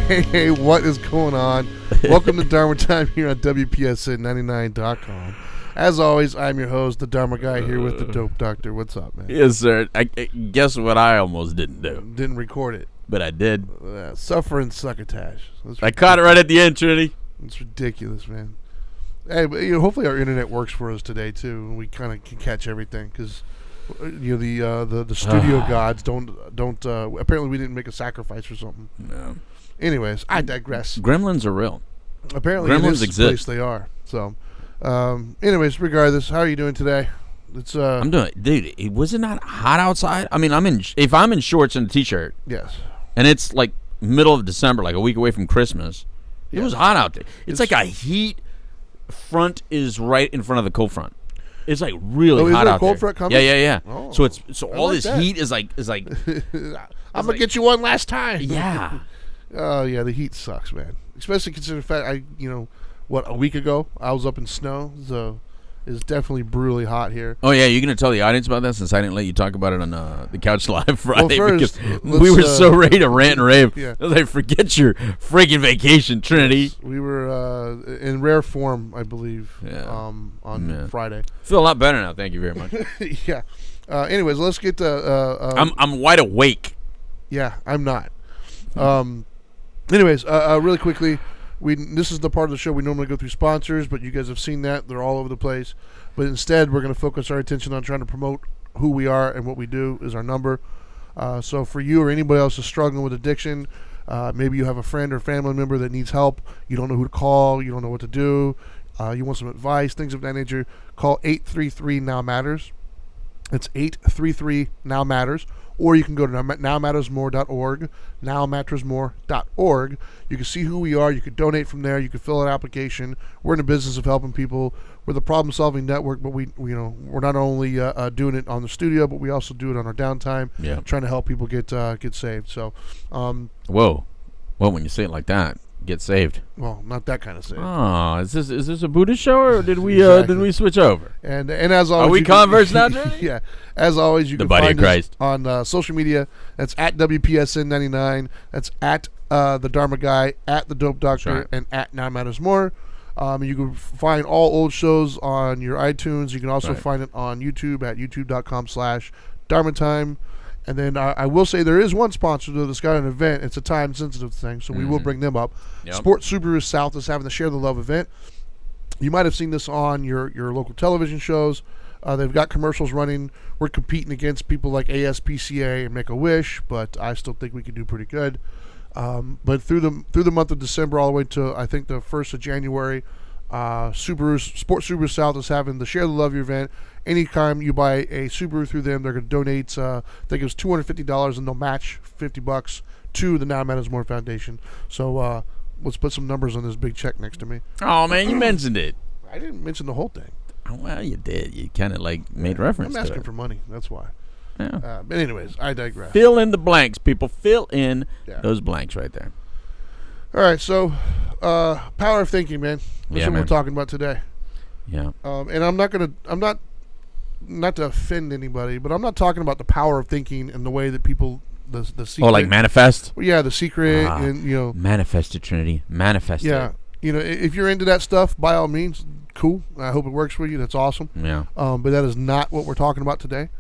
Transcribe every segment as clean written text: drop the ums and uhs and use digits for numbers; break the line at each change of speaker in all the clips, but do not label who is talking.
Hey, what is going on? Welcome to Dharma Time here on WPSN99.com. As always, I'm your host, the Dharma Guy, here with the Dope Doctor. What's up, man?
Yes, sir. Guess what I almost didn't do?
Didn't record it.
But I did.
Suffering succotash.
I caught it right at the end, Trinity.
It's ridiculous, man. Hey, but, hopefully our internet works for us today, too, and we kind of can catch everything, because... the studio gods don't apparently we didn't make a sacrifice or something.
No.
Anyways, I digress.
Gremlins are real.
Apparently
Gremlins
in this
exist.
place they are. So anyways, regardless, how are you doing today? It's
I'm doing, dude, was it not hot outside? I mean, if I'm in shorts and a t-shirt.
Yes.
And it's like middle of December, like a week away from Christmas. It was hot out there. It's like a heat front is right in front of the cold front. It's like really hot out there.
Is there a cold front coming?
Yeah.
Oh,
so all this heat is like
I'm gonna get you one last time.
Yeah.
Oh yeah, the heat sucks, man. Especially considering the fact a week ago I was up in snow, so it's definitely brutally hot here.
Oh yeah, you're gonna tell the audience about that since I didn't let you talk about it on the Couch Live Friday.
Well, first,
because we were so ready to rant and rave.
Yeah.
I was like, forget your freaking vacation, Trinity.
Yes, we were in rare form, I believe. On Friday.
Feel a lot better now. Thank you very much.
Yeah. Anyways, let's get to.
I'm wide awake.
Yeah, I'm not. Anyways, really quickly, this is the part of the show we normally go through sponsors, but you guys have seen that. They're all over the place. But instead, we're going to focus our attention on trying to promote who we are and what we do is our number. So for you or anybody else who's struggling with addiction, maybe you have a friend or family member that needs help. You don't know who to call. You don't know what to do. You want some advice, things of that nature. Call 833-NOW-MATTERS. It's 833-NOW-MATTERS. Or you can go to nowmattersmore.org, nowmattersmore.org. You can see who we are. You can donate from there. You can fill out an application. We're in the business of helping people. We're the problem-solving network, but we're not only doing it on the studio, but we also do it on our downtime, trying to help people get saved. So,
whoa, when you say it like that, get saved.
Well, not that kind of saved.
Oh, is this a Buddhist show, or did we
exactly.
did we switch over?
And as always,
are we converts now, Jay?
Yeah. As always, you can find us on social media. That's at WPSN99. That's at the Dharma Guy, at the Dope Doctor, and at Now Matters More. You can find all old shows on your iTunes. You can also find it on YouTube at youtube.com/Dharma Time. And then I will say there is one sponsor that's got an event. It's a time-sensitive thing, so we will bring them up. Yep. Sport Subaru South is having the Share the Love event. You might have seen this on your local television shows. They've got commercials running. We're competing against people like ASPCA and Make-A-Wish, but I still think we can do pretty good. But through the month of December all the way to, I think, the 1st of January, Sport Subaru South is having the Share the Love event. Anytime you buy a Subaru through them, they're going to donate, I think it was $250, and they'll match $50 to the Now Matters More Foundation. So let's put some numbers on this big check next to me.
Oh, man, you mentioned it.
I didn't mention the whole thing.
Oh, well, you did. You kind of made reference to it.
I'm asking for money. That's why.
Yeah.
But anyways, I digress.
Fill in the blanks, people. Fill in those blanks right there.
All right, so power of thinking, man. That's what we're talking about today.
Yeah.
And I'm not to offend anybody, but I'm not talking about the power of thinking and the way that people the secret.
Oh, like manifest?
Yeah, the secret and
manifest it, Trinity. Manifest it.
Yeah. If you're into that stuff, by all means, cool. I hope it works for you. That's awesome.
Yeah.
But that is not what we're talking about today.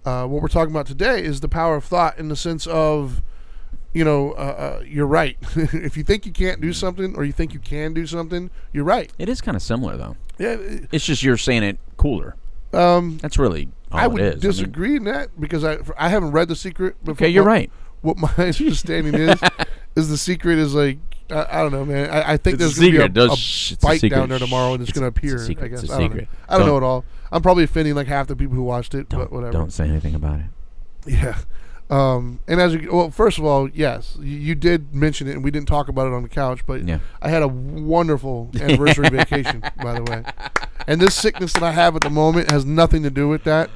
What we're talking about today is the power of thought in the sense of, you're right. If you think you can't do something or you think you can do something, you're right.
It is kind of similar, though.
Yeah.
It's just you're saying it cooler. That's really all
I would
it is.
disagree in that because I haven't read The Secret before.
Okay, you're right.
What my understanding is The Secret is like, I don't know, man. I think there's going to be a bite down there tomorrow and it's going to appear, I guess.
It's a secret.
I don't know at all. I'm probably offending like half the people who watched it, but whatever.
Don't say anything about it.
Yeah. And first of all, yes, you did mention it, and we didn't talk about it on the couch, but I had a wonderful anniversary vacation, by the way. And this sickness that I have at the moment has nothing to do with that.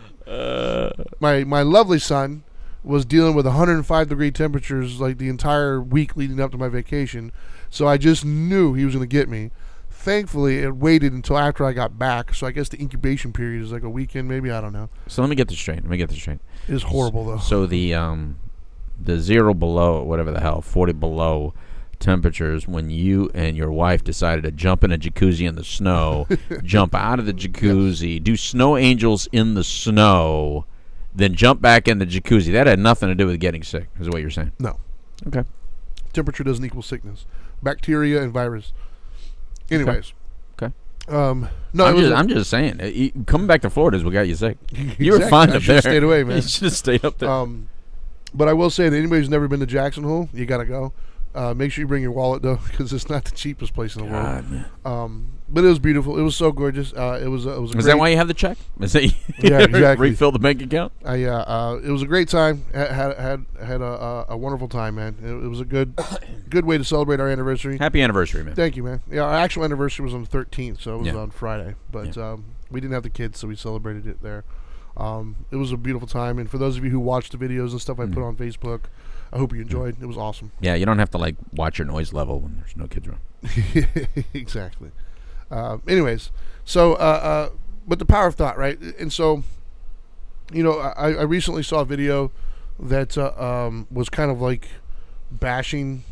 My lovely son was dealing with 105-degree temperatures like the entire week leading up to my vacation, so I just knew he was going to get me. Thankfully, it waited until after I got back, so I guess the incubation period is like a weekend, maybe. I don't know.
So let me get this straight. It
is horrible, though.
So the 0 below, whatever the hell, 40 below temperatures when you and your wife decided to jump in a jacuzzi in the snow, jump out of the jacuzzi, do snow angels in the snow, then jump back in the jacuzzi. That had nothing to do with getting sick, is what you're saying.
No.
Okay.
Temperature doesn't equal sickness. Bacteria and virus. Anyways.
Okay.
No,
I'm just saying. Coming back to Florida is what got you sick.
Exactly.
You were fine up there.
Stayed away, man.
You should have stayed up there.
But I will say that anybody who's never been to Jackson Hole, you got to go. Make sure you bring your wallet, though, because it's not the cheapest place in the world.
Man.
But it was beautiful. It was so gorgeous. It was
Is that why you have the check? Is that
yeah, exactly.
Refill the bank account?
It was a great time. Had a wonderful time, man. It was a good way to celebrate our anniversary.
Happy anniversary, man.
Thank you, man. Yeah, our actual anniversary was on the 13th, so it was
Yeah.
on Friday. But we didn't have the kids, so we celebrated it there. It was a beautiful time, and for those of you who watched the videos and stuff I put on Facebook, I hope you enjoyed. It was awesome.
Yeah, you don't have to watch your noise level when there's no kids around.
Exactly. Anyways, so but the power of thought, right? And so, I recently saw a video that was kind of like bashing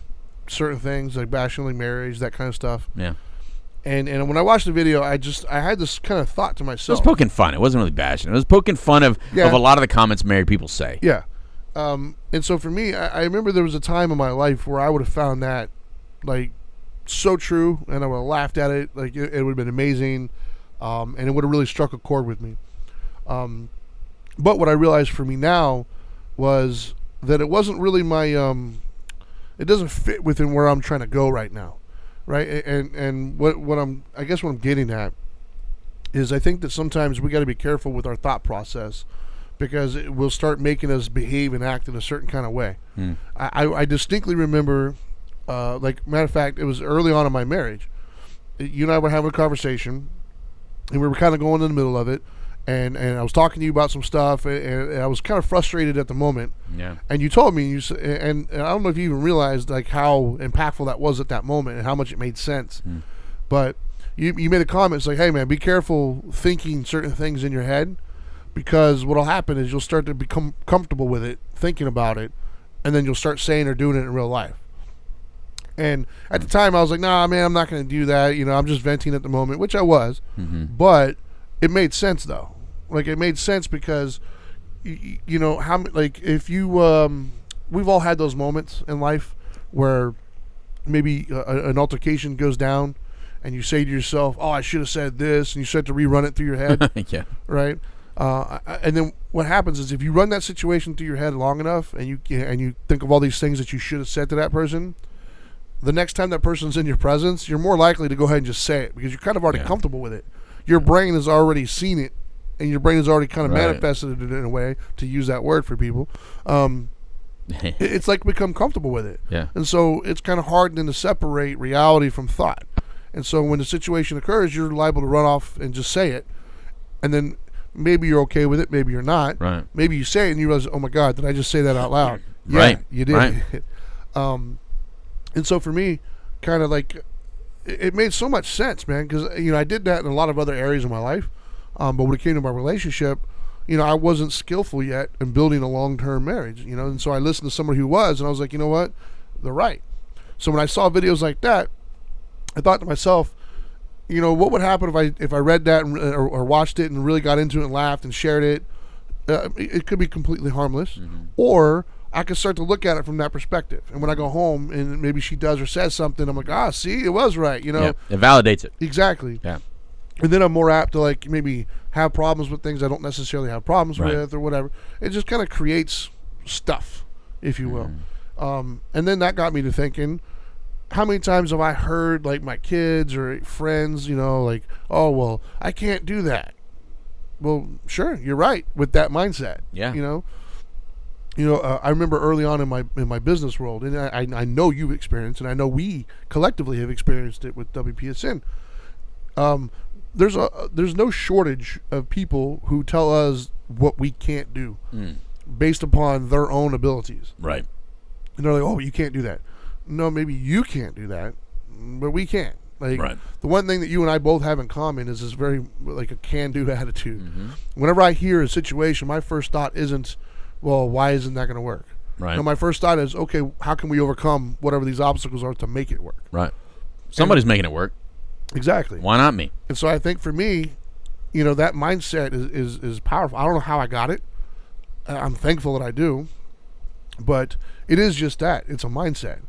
certain things, like bashing like marriage, that kind of stuff.
Yeah.
And when I watched the video, I had this kind of thought to myself.
It was poking fun. It wasn't really bashing. It was poking fun of a lot of the comments married people say.
Yeah. And so for me, I remember there was a time in my life where I would have found that so true, and I would have laughed at it. Like it would have been amazing, and it would have really struck a chord with me. But what I realized for me now was that it wasn't really my it doesn't fit within where I'm trying to go right now, right? And what I'm getting at is I think that sometimes we got to be careful with our thought process, because it will start making us behave and act in a certain kind of way. I distinctly remember, matter of fact, it was early on in my marriage. You and I were having a conversation, and we were kind of going in the middle of it, and I was talking to you about some stuff, and I was kind of frustrated at the moment.
Yeah.
And you told me, and I don't know if you even realized how impactful that was at that moment and how much it made sense. But you made a comment, it's like, hey man, be careful thinking certain things in your head, because what'll happen is you'll start to become comfortable with it, thinking about it, and then you'll start saying or doing it in real life. And at the time, I was like, nah, man, I'm not going to do that. I'm just venting at the moment, which I was. But it made sense, though. It made sense because, if you, we've all had those moments in life where maybe an altercation goes down, and you say to yourself, oh, I should have said this, and you start to rerun it through your head.
Yeah.
Right? And then what happens is if you run that situation through your head long enough, and you think of all these things that you should have said to that person, the next time that person's in your presence, you're more likely to go ahead and just say it, because you're kind of already comfortable with it. Your brain has already seen it, and your brain has already kind of manifested it in a way, to use that word for people. It's like become comfortable with it.
Yeah.
And so it's kind of hard then to separate reality from thought. And so when the situation occurs, you're liable to run off and just say it, and then maybe you're okay with it, maybe you're not.
Right.
Maybe you say it and you realize, oh my God, did I just say that out loud? Yeah,
right.
You did.
Right.
And so for me, kind of it made so much sense, man, because I did that in a lot of other areas of my life, but when it came to my relationship, I wasn't skillful yet in building a long-term marriage, and so I listened to somebody who was, and I was like, you know what, they're right. So when I saw videos like that, I thought to myself, what would happen if I read that or watched it and really got into it and laughed and shared it? It could be completely harmless, or I could start to look at it from that perspective. And when I go home and maybe she does or says something, I'm like, see, it was right,
Yeah, it validates it.
Exactly.
Yeah.
And then I'm more apt to maybe have problems with things I don't necessarily have problems with or whatever. It just kind of creates stuff, if you will. And then that got me to thinking, how many times have I heard my kids or friends, oh, well, I can't do that. Well, sure, you're right with that mindset.
Yeah.
I remember early on in my business world, and I know you've experienced, and I know we collectively have experienced it with WPSN. There's no shortage of people who tell us what we can't do based upon their own abilities.
Right.
And they're like, oh, you can't do that. No, maybe you can't do that, but we can. The one thing that you and I both have in common is this very a can-do attitude. Whenever I hear a situation, my first thought isn't, well, why isn't that going to work?
Right.
My first thought is, okay, how can we overcome whatever these obstacles are to make it work?
Right. Somebody's making it work.
Exactly.
Why not me?
And so I think for me, that mindset is powerful. I don't know how I got it. I'm thankful that I do. But it is just that. It's a mindset.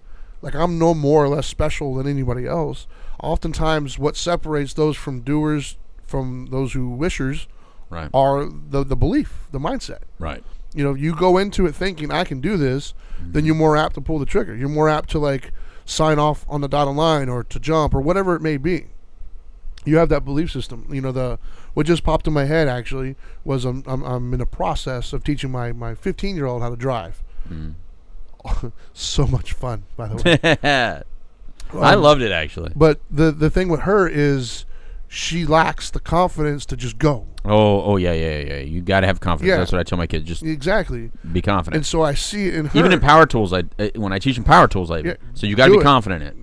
Like, I'm no more or less special than anybody else. Oftentimes, what separates those from doers from those who wishers are the belief, the mindset.
Right.
You go into it thinking, I can do this, then you're more apt to pull the trigger. You're more apt to, like, sign off on the dotted line or to jump or whatever it may be. You have that belief system. What just popped in my head, actually, was I'm in a process of teaching my 15-year-old how to drive. So much fun, by the way.
I loved it, actually.
But the thing with her is she lacks the confidence to just go.
Oh yeah. You got to have confidence.
Yeah.
That's what I tell my kids. Just
exactly
be confident.
And so I see it in her.
Even in power tools, when I teach them power tools, so you got to be confident in it.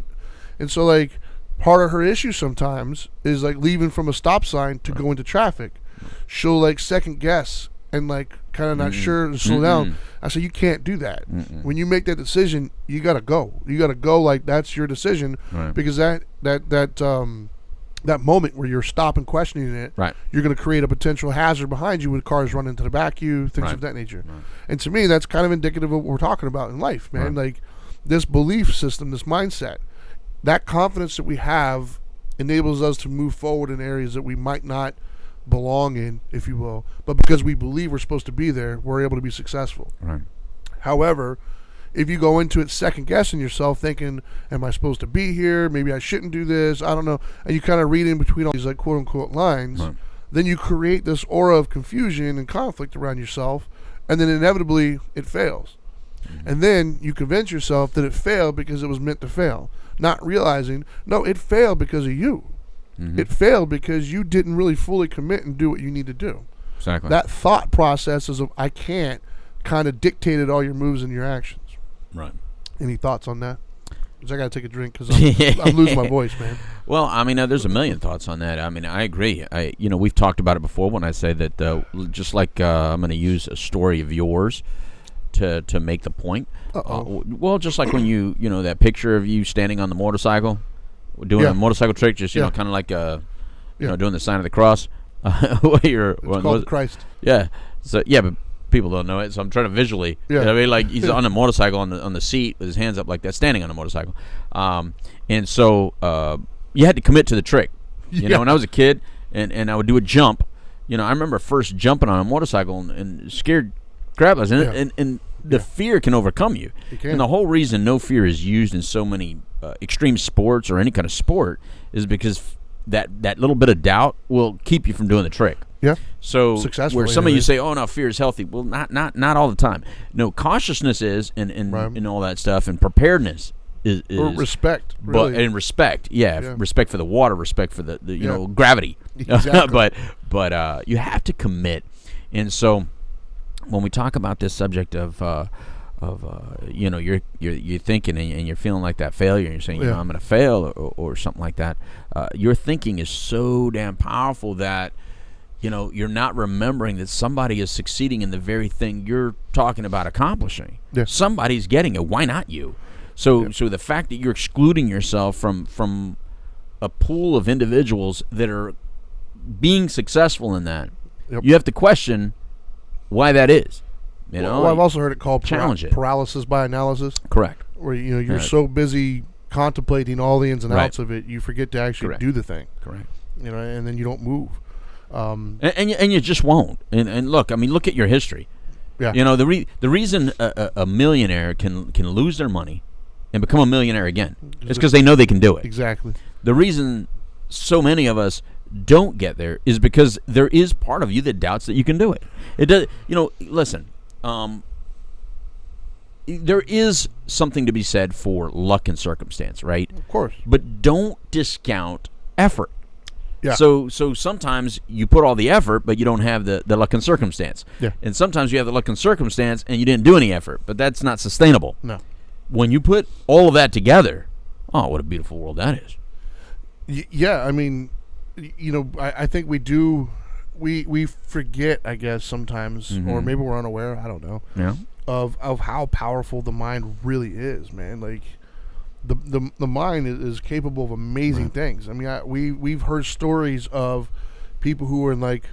And so, like, part of her issue sometimes is, like, leaving from a stop sign to go into traffic. She'll, like, second guess and, like, kind of not sure to slow down. I say, you can't do that. When you make that decision, you got to go. You got to go like that's your decision, because that moment where you're stopping questioning it, you're going to create a potential hazard behind you with cars running to the back of you, things of that nature. And to me, that's kind of indicative of what we're talking about in life, man. Like, this belief system, this mindset, that confidence that we have enables us to move forward in areas that we might not belong in, if you will, but because we believe we're supposed to be there, we're able to be successful. However, if you go into it second guessing yourself, thinking, am I supposed to be here? Maybe I shouldn't do this. I don't know. And you kind of read in between all these, like, quote unquote lines, then you create this aura of confusion and conflict around yourself, and then inevitably it fails. And then you convince yourself that it failed because it was meant to fail, not realizing, no, it failed because of you. It failed because you didn't really fully commit and do what you need to do.
Exactly.
That thought process is of I can't kind of dictated all your moves and your actions.
Right.
Any thoughts on that? Because I got to take a drink because I'm losing my voice, man.
Well, I mean, there's a million thoughts on that. I mean, I agree. We've talked about it before when I say that just like I'm going to use a story of yours to make the point. Well, just like when you that picture of you standing on the motorcycle, doing a motorcycle trick, just kind of like doing the sign of the cross.
It's called Christ.
Yeah. So but people don't know it, so I'm trying to visually.
Yeah.
You know what I mean, like he's on a motorcycle on the seat with his hands up like that, standing on a motorcycle. And so you had to commit to the trick. You know, when I was a kid and I would do a jump. I remember first jumping on a motorcycle and scared crap out of it, and the fear can overcome you. And the whole reason no fear is used in so many extreme sports or any kind of sport is because that little bit of doubt will keep you from doing the trick.
Yeah.
So where some of you say, "Oh no, fear is healthy." Well, not all the time. No, cautiousness is, and all that stuff, and preparedness is
or respect. Really.
But and respect, respect for the water, respect for the gravity.
Exactly.
but you have to commit, and so when we talk about this subject of you're thinking and you're feeling like that failure, and you're saying, I'm going to fail or something like that. Your thinking is so damn powerful that you're not remembering that somebody is succeeding in the very thing you're talking about accomplishing. Yeah. Somebody's getting it. Why not you? So the fact that you're excluding yourself from a pool of individuals that are being successful in that, you have to question why that is.
Well, I've also heard it called paralysis by analysis.
Correct.
Where you're so busy contemplating all the ins and outs of it, you forget to actually do the thing.
Correct.
And then you don't move.
And you just won't. And look, I mean, look at your history. Yeah. The reason a millionaire can lose their money and become a millionaire again is because they know they can do it.
Exactly.
The reason so many of us don't get there is because there is part of you that doubts that you can do it. It does. Listen. There is something to be said for luck and circumstance, right?
Of course.
But don't discount effort.
Yeah.
So sometimes you put all the effort, but you don't have the luck and circumstance.
Yeah.
And sometimes you have the luck and circumstance, and you didn't do any effort, but that's not sustainable.
No.
When you put all of that together, oh, what a beautiful world that is.
Yeah, I mean, I think we do. We forget, I guess, sometimes, or maybe we're unaware. I don't know.
Yeah.
of how powerful the mind really is, man. Like the mind is capable of amazing things. I mean, we've heard stories of people who are in like,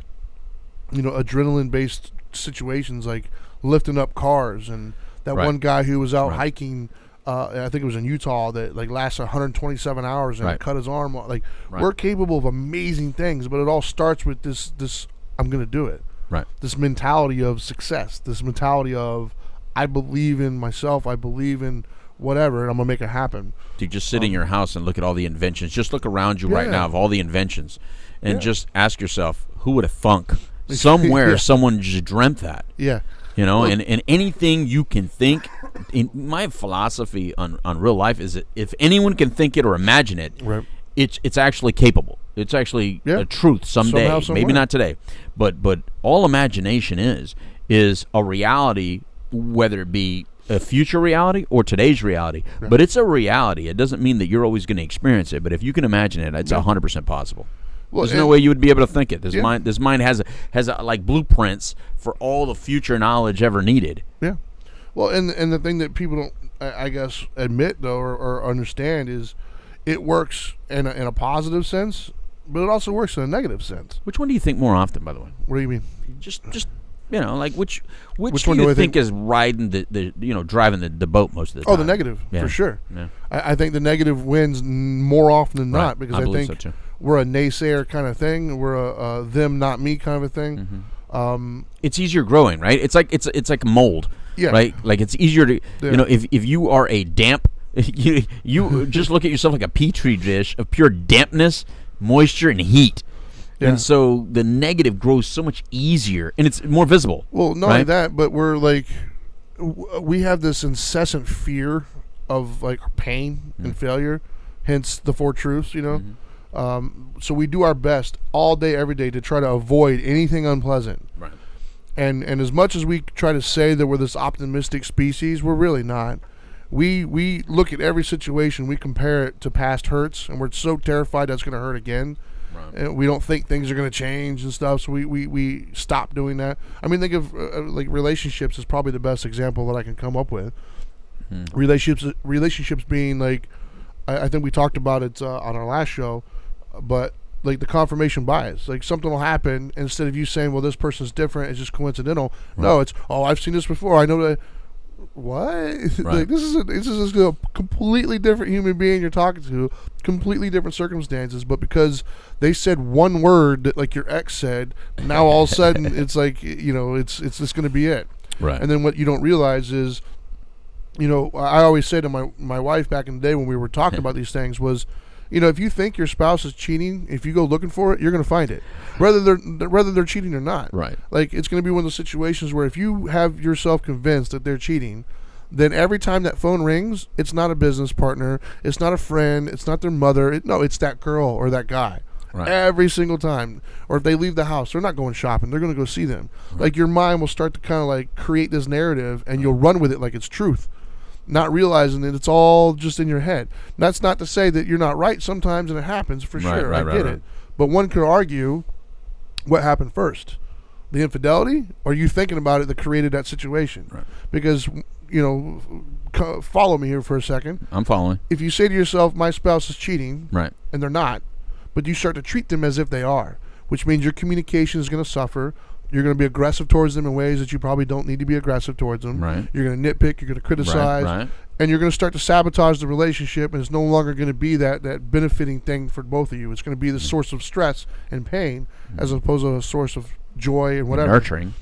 adrenaline based situations, like lifting up cars, and that one guy who was out hiking, I think it was in Utah, that like lasted 127 hours and cut his arm off. Like we're capable of amazing things, but it all starts with this I'm gonna do it.
Right.
This mentality of success, this mentality of I believe in myself, I believe in whatever, and I'm gonna make it happen.
Dude, just sit in your house and look at all the inventions. Just look around you right now of all the inventions, and just ask yourself, who would have thunk? Somewhere, someone just dreamt that.
Yeah.
And anything you can think. In my philosophy on real life is that if anyone can think it or imagine it, it's actually capable. It's actually a truth someday. Maybe not today, but all imagination is a reality, whether it be a future reality or today's reality. But it's a reality. It doesn't mean that you're always going to experience it. But if you can imagine it, it's 100% possible. Well, there's no way you would be able to think it. This mind has like blueprints for all the future knowledge ever needed.
Yeah. Well, and the thing that people don't, I guess, admit though or understand is, it works in a positive sense, but it also works in a negative sense.
Which one do you think more often, by the way?
What do you mean?
Just like which one do you think is riding the driving the boat most of the time?
Oh, the negative, for sure. Yeah. I think the negative wins more often than not, because I think so, we're a naysayer kind of thing. We're a them not me kind of a thing.
It's easier growing, right? It's like mold, right? Like it's easier to if you are a damp, you just look at yourself like a petri dish of pure dampness, moisture, and heat. And so the negative grows so much easier, and it's more visible.
Well, not only that, but we're like, we have this incessant fear of like pain and failure, hence the 4 truths, so we do our best all day, every day to try to avoid anything unpleasant.
Right.
And as much as we try to say that we're this optimistic species, we're really not. We look at every situation, we compare it to past hurts, and we're so terrified that's going to hurt again. Right. And we don't think things are going to change and stuff, so we stop doing that. I mean, think of like relationships is probably the best example that I can come up with. Relationships being like, I think we talked about it on our last show, but like the confirmation bias. Like something will happen, and instead of you saying, well, this person's different, it's just coincidental. Right. No, it's, I've seen this before. I know that. What? Right. Like this is a completely different human being you're talking to, completely different circumstances, but because they said one word that like your ex said, now all of a sudden it's like, it's just going to be it.
Right.
And then what you don't realize is, I always say to my wife back in the day when we were talking about these things was, if you think your spouse is cheating, if you go looking for it, you're going to find it, whether they're cheating or not.
Right.
Like it's going to be one of those situations where if you have yourself convinced that they're cheating, then every time that phone rings, it's not a business partner, it's not a friend, it's not their mother. It's that girl or that guy. Right. Every single time. Or if they leave the house, they're not going shopping, they're going to go see them. Right. Like your mind will start to kind of like create this narrative, and you'll run with it like it's truth, not realizing that it's all just in your head. That's not to say that you're not right sometimes, and it happens for sure. I get it. But one could argue, what happened first? The infidelity, or you thinking about it that created that situation? Right. Because, follow me here for a second.
I'm following.
If you say to yourself, my spouse is cheating,
right,
and they're not, but you start to treat them as if they are, which means your communication is going to suffer. You're going to be aggressive towards them in ways that you probably don't need to be aggressive towards them. Right. You're going to nitpick. You're going to criticize. Right. And you're going to start to sabotage the relationship, and it's no longer going to be that benefiting thing for both of you. It's going to be the source of stress and pain as opposed to a source of joy and whatever.
Nurturing.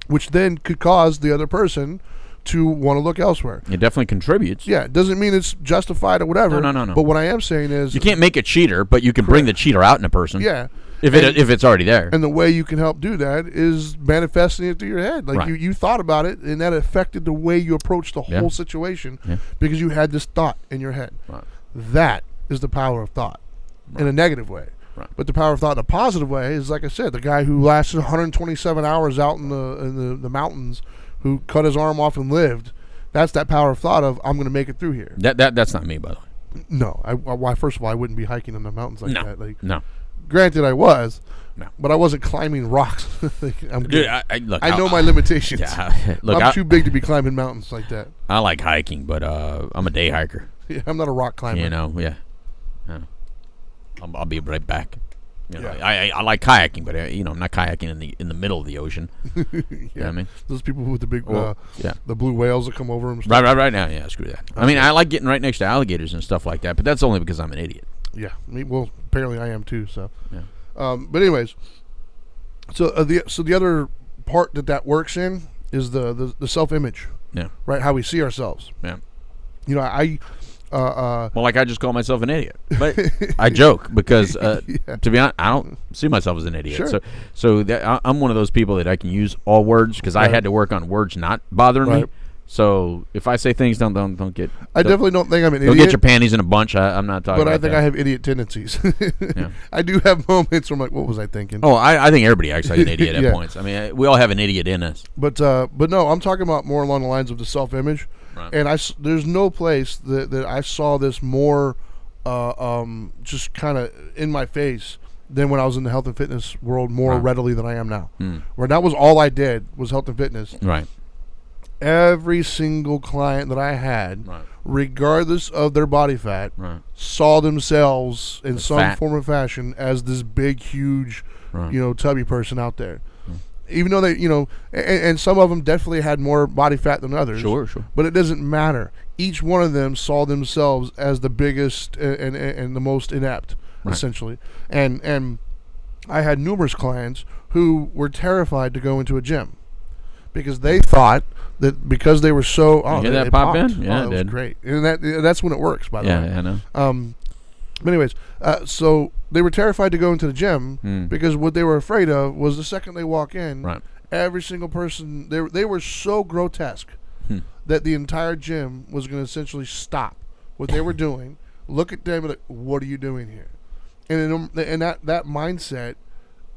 Which then could cause the other person to want to look elsewhere.
It definitely contributes.
Yeah, it doesn't mean it's justified or whatever.
No.
But what I am saying is,
you can't make a cheater, but you can bring the cheater out in a person.
Yeah.
If it's already there.
And the way you can help do that is manifesting it through your head. Like you thought about it, and that affected the way you approached the whole situation because you had this thought in your head. Right. That is the power of thought in a negative way. Right. But the power of thought in a positive way is, like I said, the guy who lasted 127 hours out in the mountains, who cut his arm off and lived. That's that power of thought of, I'm going to make it through here.
That's not me, by the way.
No. Why? First of all, I wouldn't be hiking in the mountains like that. Like,
no.
Granted, I was.
No.
But I wasn't climbing rocks.
Dude,
I know my limitations.
Yeah, look,
I'm too big to be climbing mountains like that.
I like hiking, but I'm a day hiker.
Yeah, I'm not a rock climber.
You know, yeah. I'll be right back. You know, I like kayaking, but I'm not kayaking in the middle of the ocean.
Yeah.
You know what I mean?
Those people with the big, the blue whales that come over them.
Right now. Yeah, screw that. Okay. I mean, I like getting right next to alligators and stuff like that, but that's only because I'm an idiot.
Yeah. Well, apparently I am too. So.
Yeah.
But anyways, so the other part that works in is the self-image.
Yeah.
Right. How we see ourselves.
Yeah.
You know,
well, like I just call myself an idiot, but I joke because to be honest, I don't see myself as an idiot.
Sure.
So I'm one of those people that I can use all words because I had to work on words not bothering me. So if I say things, don't get.
I definitely don't think I'm an idiot.
Don't get your panties in a bunch. I'm not talking.
But
about
I think
that.
I have idiot tendencies.
Yeah.
I do have moments where I'm like, what was I thinking?
Oh, I think everybody acts like an idiot at points. I mean, we all have an idiot in us.
But no, I'm talking about more along the lines of the self-image.
Right.
And there's no place that I saw this more just kind of in my face than when I was in the health and fitness world more readily than I am now. Where that was all I did was health and fitness.
Right.
Every single client that I had, regardless of their body fat, saw themselves in some form or fashion as this big, huge, tubby person out there. Even though they, and some of them definitely had more body fat than others.
Sure.
But it doesn't matter. Each one of them saw themselves as the biggest and the most inept, essentially. And I had numerous clients who were terrified to go into a gym because they thought that because they were so
you hear that pop in? Yeah,
that was great. And that's when it works, by the way.
Yeah, I know.
But anyways, so they were terrified to go into the gym because what they were afraid of was the second they walk in, every single person, they were so grotesque that the entire gym was going to essentially stop what they were doing, look at them and like, what are you doing here? And that mindset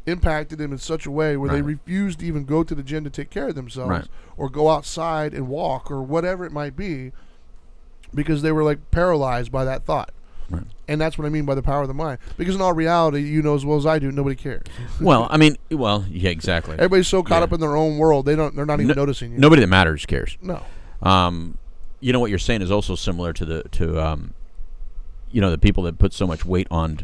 impacted them in such a way where they refused to even go to the gym to take care of themselves or go outside and walk or whatever it might be because they were like paralyzed by that thought. Right. And that's what I mean by the power of the mind. Because in all reality, you know as well as I do, nobody cares.
Well, I mean, yeah, exactly.
Everybody's so caught up in their own world, they're not even noticing you.
Nobody that matters cares.
No.
What you're saying is also similar to the people that put so much weight on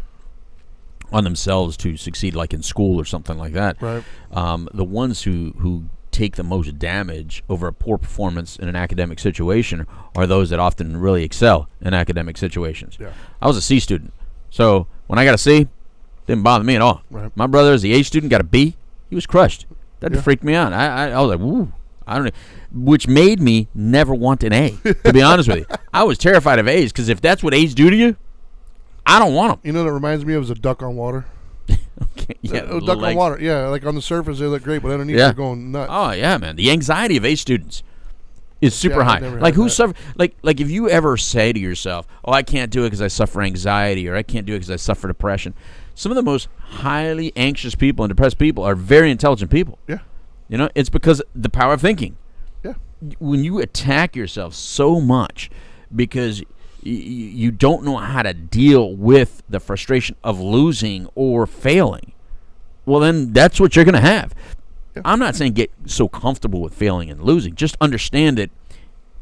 themselves to succeed, like in school or something like that.
Right.
The ones who take the most damage over a poor performance in an academic situation are those that often really excel in academic situations. Yeah. I was a C student, so when I got a C, didn't bother me at all. Right. My brother, as the A student, got a B. He was crushed. That freaked me out. I was like, woo. I don't know. Which made me never want an A, to be honest with you. I was terrified of A's because if that's what A's do to you, I don't want them.
You know what it reminds me of is a duck on water.
Okay, yeah,
a duck on water. Yeah, like on the surface they look great, but underneath they're going nuts.
Oh yeah, man. The anxiety of A students is super high. Like who suffer? Like if you ever say to yourself, "Oh, I can't do it because I suffer anxiety," or "I can't do it because I suffer depression," some of the most highly anxious people and depressed people are very intelligent people.
Yeah,
it's because the power of thinking.
Yeah,
when you attack yourself so much because you don't know how to deal with the frustration of losing or failing, well, then that's what you're going to have. Yeah. I'm not saying get so comfortable with failing and losing. Just understand that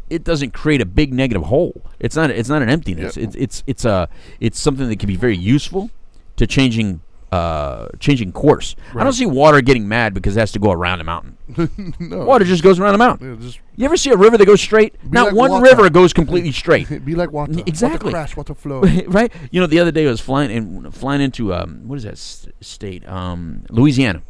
it doesn't create a big negative hole. It's not an emptiness. Yeah. It's something that can be very useful to changing course. Right. I don't see water getting mad because it has to go around a mountain.
No.
Water just goes around a mountain. Yeah, you ever see a river that goes straight? Not like one river goes completely straight.
Be like water.
Exactly.
Water crash, water flow.
Right? The other day I was flying into what is that state? Louisiana.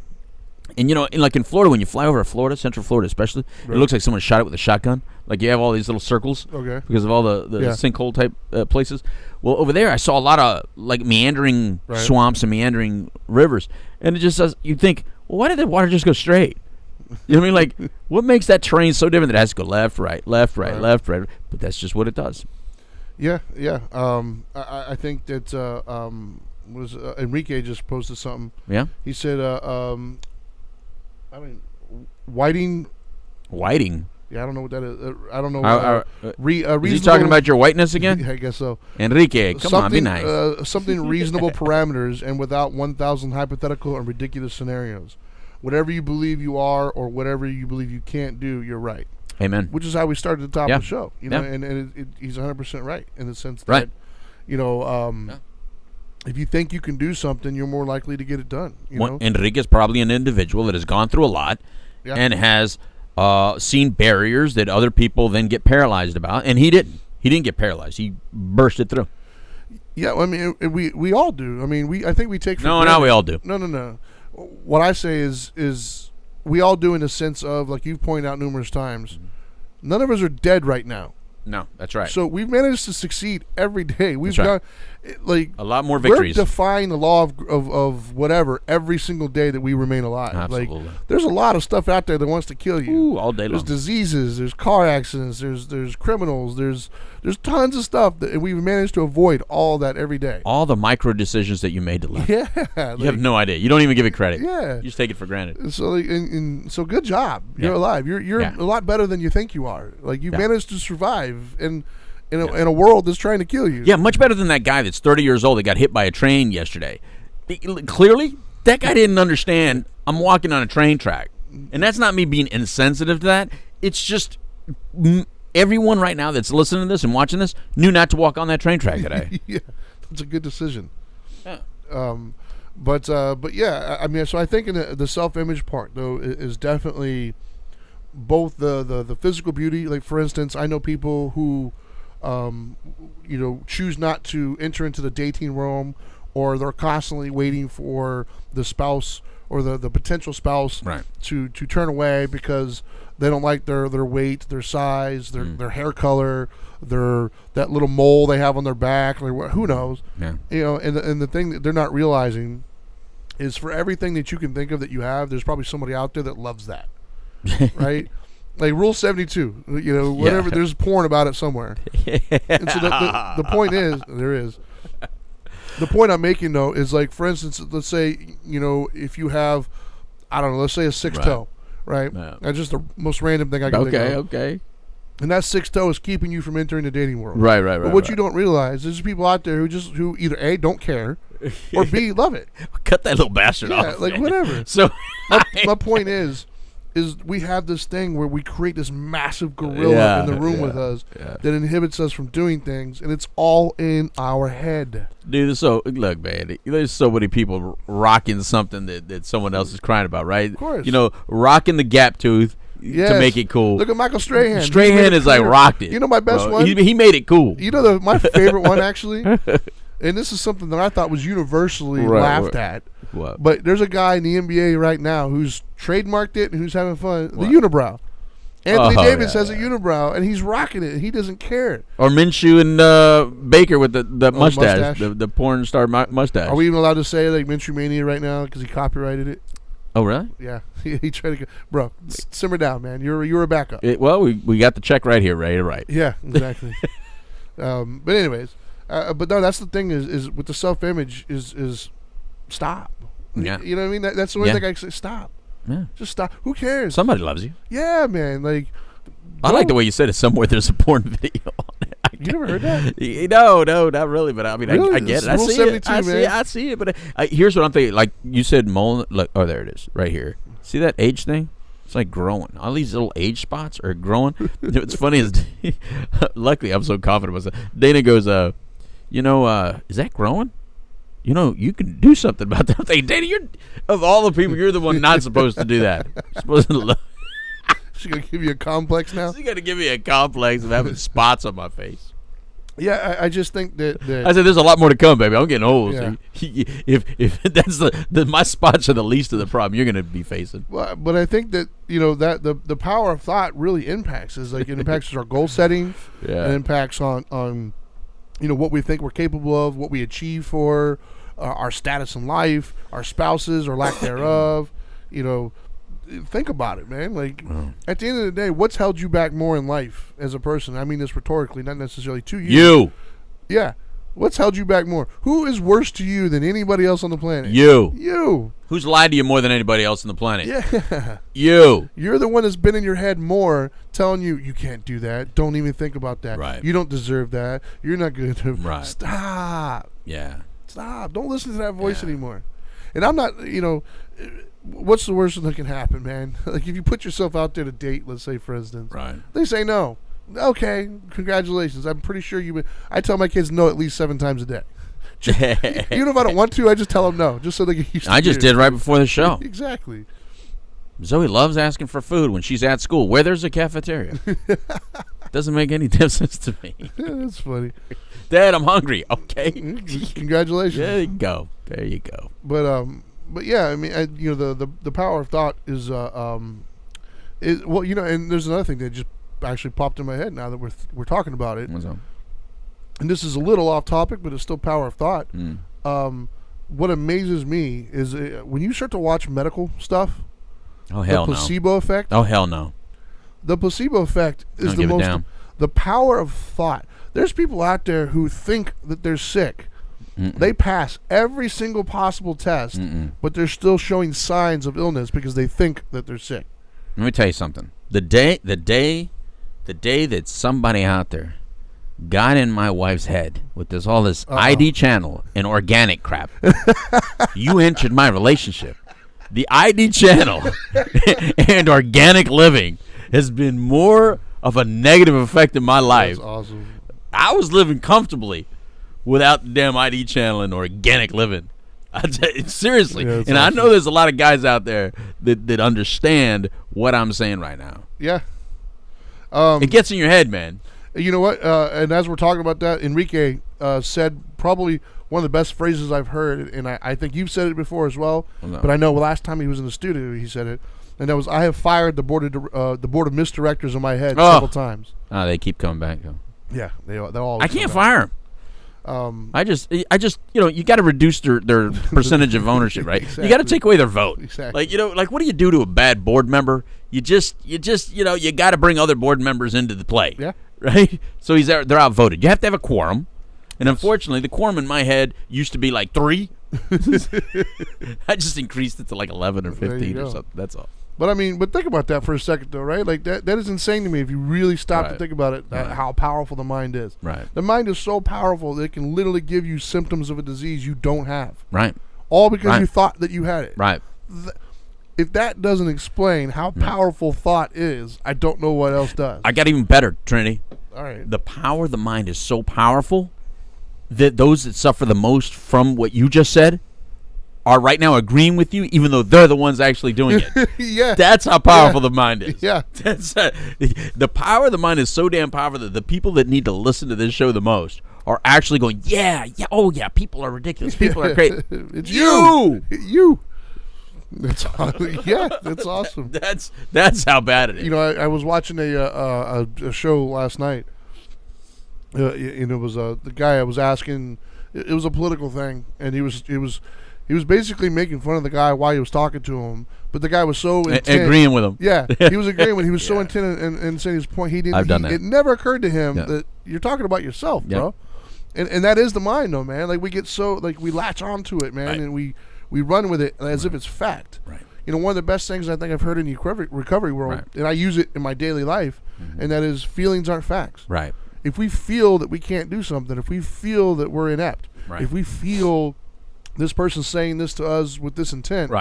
And in Florida, when you fly over Florida, Central Florida especially, it looks like someone shot it with a shotgun. Like you have all these little circles because of all the sinkhole type places. Well, over there I saw a lot of like meandering swamps and meandering rivers, and it just says you think, well, why did the water just go straight? You know what I mean? Like, what makes that terrain so different that it has to go left, right, left, right, left, right? But that's just what it does.
Yeah. I think that was Enrique just posted something.
Yeah.
He said, Whiting. Yeah, I don't know what that is. I don't know.
Is he talking about your whiteness again?
I guess so.
Enrique, come on, be nice.
Something reasonable parameters and without 1,000 hypothetical and ridiculous scenarios. Whatever you believe you are or whatever you believe you can't do, you're right.
Amen.
Which is how we started at the top of the show. You know, and he's 100% right in the sense that, you know, if you think you can do something, you're more likely to get it done. You know?
Enrique's probably an individual that has gone through a lot and has seen barriers that other people then get paralyzed about, and he didn't. He didn't get paralyzed. He bursted through.
Yeah, I mean, we all do. I mean, I think we take for
granted. No, we all do.
No. What I say is we all do in the sense of, like you've pointed out numerous times, none of us are dead right now.
No, that's right.
So we've managed to succeed every day. We've got like
a lot more victories.
We're defying the law of whatever every single day that we remain alive.
Absolutely.
Like there's a lot of stuff out there that wants to kill you.
Ooh, all day long.
There's diseases, there's car accidents, there's criminals, there's tons of stuff that we've managed to avoid all that every day.
All the micro decisions that you made to live.
Yeah,
you have no idea. You don't even give it credit.
Yeah,
you just take it for granted.
So so good job. You're alive. You're a lot better than you think you are. Like you've managed to survive in a world that's trying to kill you.
Yeah, much better than that guy that's 30 years old that got hit by a train yesterday. Clearly, that guy didn't understand I'm walking on a train track. And that's not me being insensitive to that. It's just everyone right now that's listening to this and watching this knew not to walk on that train track today.
Yeah, that's a good decision.
Yeah.
But yeah, I mean, so I think in the self-image part, though, is definitely both the physical beauty. Like, for instance, I know people who you know, choose not to enter into the dating realm, or they're constantly waiting for the spouse or the potential spouse to turn away because they don't like their weight, their size, their hair color, that little mole they have on their back, or who knows.
Yeah.
You know, and the thing that they're not realizing is for everything that you can think of that you have, there's probably somebody out there that loves that. Right? Like Rule 72, you know, whatever. Yeah. There's porn about it somewhere. And so the point is, there is. The point I'm making, though, is like, for instance, let's say, you know, if you have, I don't know, let's say a sixth toe, right? Yeah. That's just the most random thing I can think of.
Okay.
And that sixth toe is keeping you from entering the dating world.
Right.
But what you don't realize is there's people out there who either A, don't care, or B, love it.
Cut that little bastard off.
Yeah, like whatever.
So
my point is we have this thing where we create this massive gorilla in the room with us that inhibits us from doing things, and it's all in our head.
Dude, look, man, there's so many people rocking something that someone else is crying about, right?
Of course.
You know, rocking the gap tooth to make it cool.
Look at Michael Strahan.
Strahan is like rocked it.
You know my best one?
He made it cool.
You know my favorite one, actually? And this is something that I thought was universally laughed at.
What?
But there's a guy in the NBA right now who's trademarked it and who's having fun. The unibrow. Anthony Davis has a unibrow, and he's rocking it, and he doesn't care.
Or Minshew and Baker with the mustache, the porn star mustache.
Are we even allowed to say like Minshew Mania right now because he copyrighted it?
Oh, really?
Yeah. He tried to go. Bro, simmer down, man. You're a backup.
Well, we got the check right here, right?
Yeah, exactly. But anyways, but no, that's the thing is with the self-image is stop.
Yeah.
You know what I mean? That's the only thing I say. Stop.
Yeah.
Just stop. Who cares?
Somebody loves you.
Yeah, man. Like,
I like the way you said it. Somewhere there's a porn video on it.
You never heard that?
No, not really. But I mean,
really?
I get it. I see it. But here's what I'm thinking. Like you said, mole. Look, oh, there it is, right here. See that age thing? It's like growing. All these little age spots are growing. What's funny is, luckily, I'm so confident myself. Dana goes, is that growing? You know, you can do something about that thing. Dana, of all the people, you're the one not supposed to do that. You're supposed to
She's going to give you a complex now?
She's going to give me a complex of having spots on my face.
Yeah, I just think that
I said there's a lot more to come, baby. I'm getting old.
Yeah.
So if that's my spots are the least of the problem you're going to be facing.
Well, but I think that, you know, that the power of thought really impacts. Is like it impacts our goal setting. Yeah. It impacts on you know, what we think we're capable of, what we achieve for, our status in life, our spouses or lack thereof. You know, think about it, man. Like, at the end of the day, what's held you back more in life as a person? I mean this rhetorically, not necessarily to you.
You.
Yeah. What's held you back more? Who is worse to you than anybody else on the planet?
You. Who's lied to you more than anybody else on the planet?
Yeah.
You.
You're the one that's been in your head more, telling you can't do that. Don't even think about that.
Right.
You don't deserve that. You're not good enough.
Right.
Stop.
Yeah.
Stop. Don't listen to that voice anymore. And I'm not, what's the worst that can happen, man? Like if you put yourself out there to date, let's say, for instance.
Right.
They say no. Okay, congratulations. I'm pretty sure I tell my kids no at least 7 times a day. Even if I don't want to, I just tell them no, just so they get used to it.
I just did right before the show.
Exactly.
Zoe loves asking for food when she's at school, where there's a cafeteria. Doesn't make any difference to me.
Yeah, that's funny.
Dad, I'm hungry. Okay.
Congratulations.
There you go. There you go.
But yeah, I mean, the power of thought is and there's another thing that just actually popped in my head now that we're talking about it.
What's up?
And this is a little off topic, but it's still power of thought. What amazes me is when you start to watch medical stuff.
Oh hell
no! The placebo effect.
Oh hell no!
The placebo effect is the power of thought. There's people out there who think that they're sick. They pass every single possible test, but they're still showing signs of illness because they think that they're sick.
Let me tell you something. The day that somebody out there got in my wife's head with all this ID channel and organic crap, you entered my relationship. The ID channel and organic living has been more of a negative effect in my life.
That's awesome.
I was living comfortably without the damn ID channel and organic living. Seriously. Yeah, and awesome. I know there's a lot of guys out there that understand what I'm saying right now.
Yeah.
It gets in your head, man.
You know what? And as we're talking about that, Enrique said probably one of the best phrases I've heard, and I think you've said it before as well, but I know last time he was in the studio he said it, and that was, I have fired the board of misdirectors in my head several times.
Oh, they keep coming back, though.
Yeah, they always.
I can't fire them. I just, you got to reduce their percentage of ownership, right? Exactly. You got to take away their vote.
Exactly.
What do you do to a bad board member? You got to bring other board members into the play.
Yeah.
Right. So they're outvoted. You have to have a quorum, and unfortunately, the quorum in my head used to be like 3. I just increased it to like 11 or 15 or something. That's all.
But think about that for a second, though, right? Like that is insane to me if you really stop to think about it. How powerful the mind is.
Right.
The mind is so powerful that it can literally give you symptoms of a disease you don't have.
Right.
All because you thought that you had it.
Right.
If that doesn't explain how powerful thought is, I don't know what else does.
I got even better, Trinity.
All right.
The power of the mind is so powerful that those that suffer the most from what you just said are right now agreeing with you, even though they're the ones actually doing it.
Yeah.
That's how powerful the mind is.
Yeah.
The power of the mind is so damn powerful that the people that need to listen to this show the most are actually going, yeah, people are ridiculous. People are crazy.
It's you. You. That's awesome.
That's how bad it is.
I was watching a show last night. And it was the guy I was asking. It was a political thing, and he was basically making fun of the guy while he was talking to him. But the guy was so intent,
agreeing with him.
Yeah, he was agreeing with him. He was so intent and saying his point. He didn't.
I've done that.
It never occurred to him that you're talking about yourself, bro. And that is the mind, though, man. Like we get so we latch onto it, man, and we run with it as if it's fact.
Right.
One of the best things I think I've heard in the recovery world, and I use it in my daily life, and that is feelings aren't facts.
Right.
If we feel that we can't do something, if we feel that we're inept, if we feel this person's saying this to us with this intent,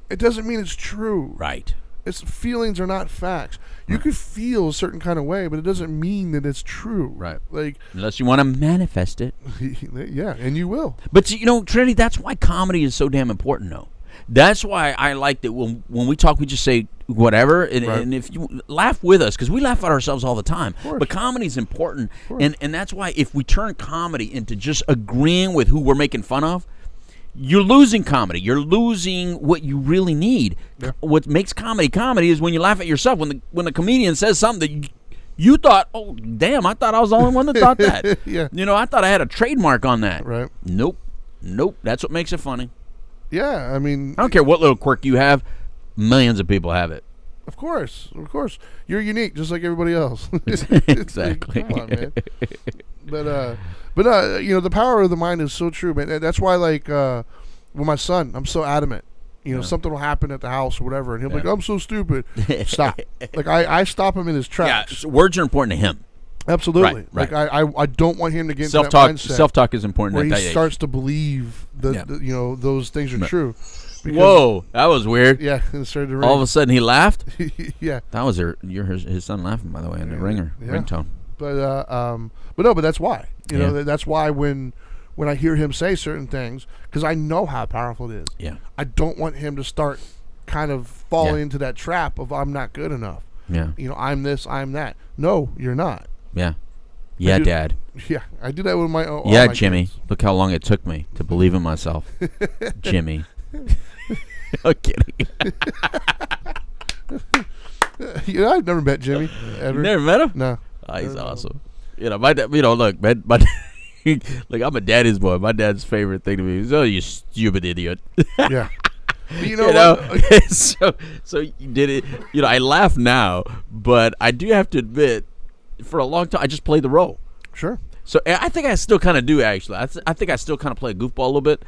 it doesn't mean it's true.
Right.
It's feelings are not facts. You could feel a certain kind of way, but it doesn't mean that it's true.
Right.
Like
unless you want to manifest it.
Yeah, and you will.
But Trinity, that's why comedy is so damn important, though. That's why I like that when we talk, we just say whatever, and if you laugh with us, because we laugh at ourselves all the time. But comedy is important, and that's why if we turn comedy into just agreeing with who we're making fun of, you're losing comedy. You're losing what you really need. Yeah. What makes comedy is when you laugh at yourself. When the comedian says something that you thought, oh, damn, I thought I was the only one that thought that.
Yeah.
I thought I had a trademark on that.
Right.
Nope. That's what makes it funny.
Yeah, I
don't care what little quirk you have. Millions of people have it.
Of course. You're unique, just like everybody else.
Exactly.
Come on, man. But you know, the power of the mind is so true, man. That's why, like, with my son, I'm so adamant. You know, something will happen at the house or whatever, and he'll be like, "I'm so stupid." Stop. Like, I stop him in his tracks.
Yeah, so words are important to him.
Absolutely.
Right.
Like, I don't want him to get
self-talk.
into that mindset
Self-talk is important.
where
at
he
that
starts
age.
to believe that you know, those things are true. Because,
whoa, that was weird.
Yeah, it started to ring.
All of a sudden, he laughed.
Yeah,
that was his son laughing, by the way, in the ringtone.
But that's why. You know, that's why when I hear him say certain things, because I know how powerful it is.
Yeah,
I don't want him to start kind of falling into that trap of I'm not good enough.
Yeah,
you know, I'm this, I'm that. No, you're not.
Yeah, Dad.
Yeah, I do that with my own.
Yeah, Jimmy. Kids. Look how long it took me to believe in myself, Jimmy. I'm kidding.
You know, I've never met Jimmy. Ever.
You never met him?
No.
Oh, he's awesome. You know, my dad. You know, look, man. Look, I'm a daddy's boy. My dad's favorite thing to me is, "Oh, you stupid idiot."
Yeah. You know.
So you did it. You know, I laugh now, but I do have to admit, for a long time, I just played the role.
Sure.
So I think I still kind of do, actually. I think I still kind of play a goofball a little bit,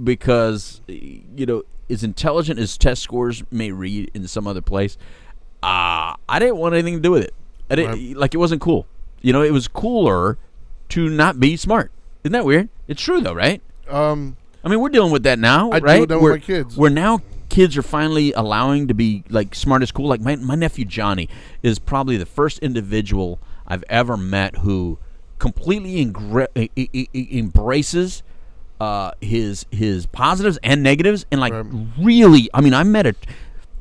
because, you know, as intelligent as test scores may read in some other place, I didn't want anything to do with it. Like, it wasn't cool. You know, it was cooler to not be smart. Isn't that weird? It's true, though, right? I mean, we're dealing with that now, right?
I deal with that with my kids.
Where now kids are finally allowing to be, like, smart as cool. Like, my nephew Johnny is probably the first individual I've ever met who completely embraces his positives and negatives, and, like, really, I mean,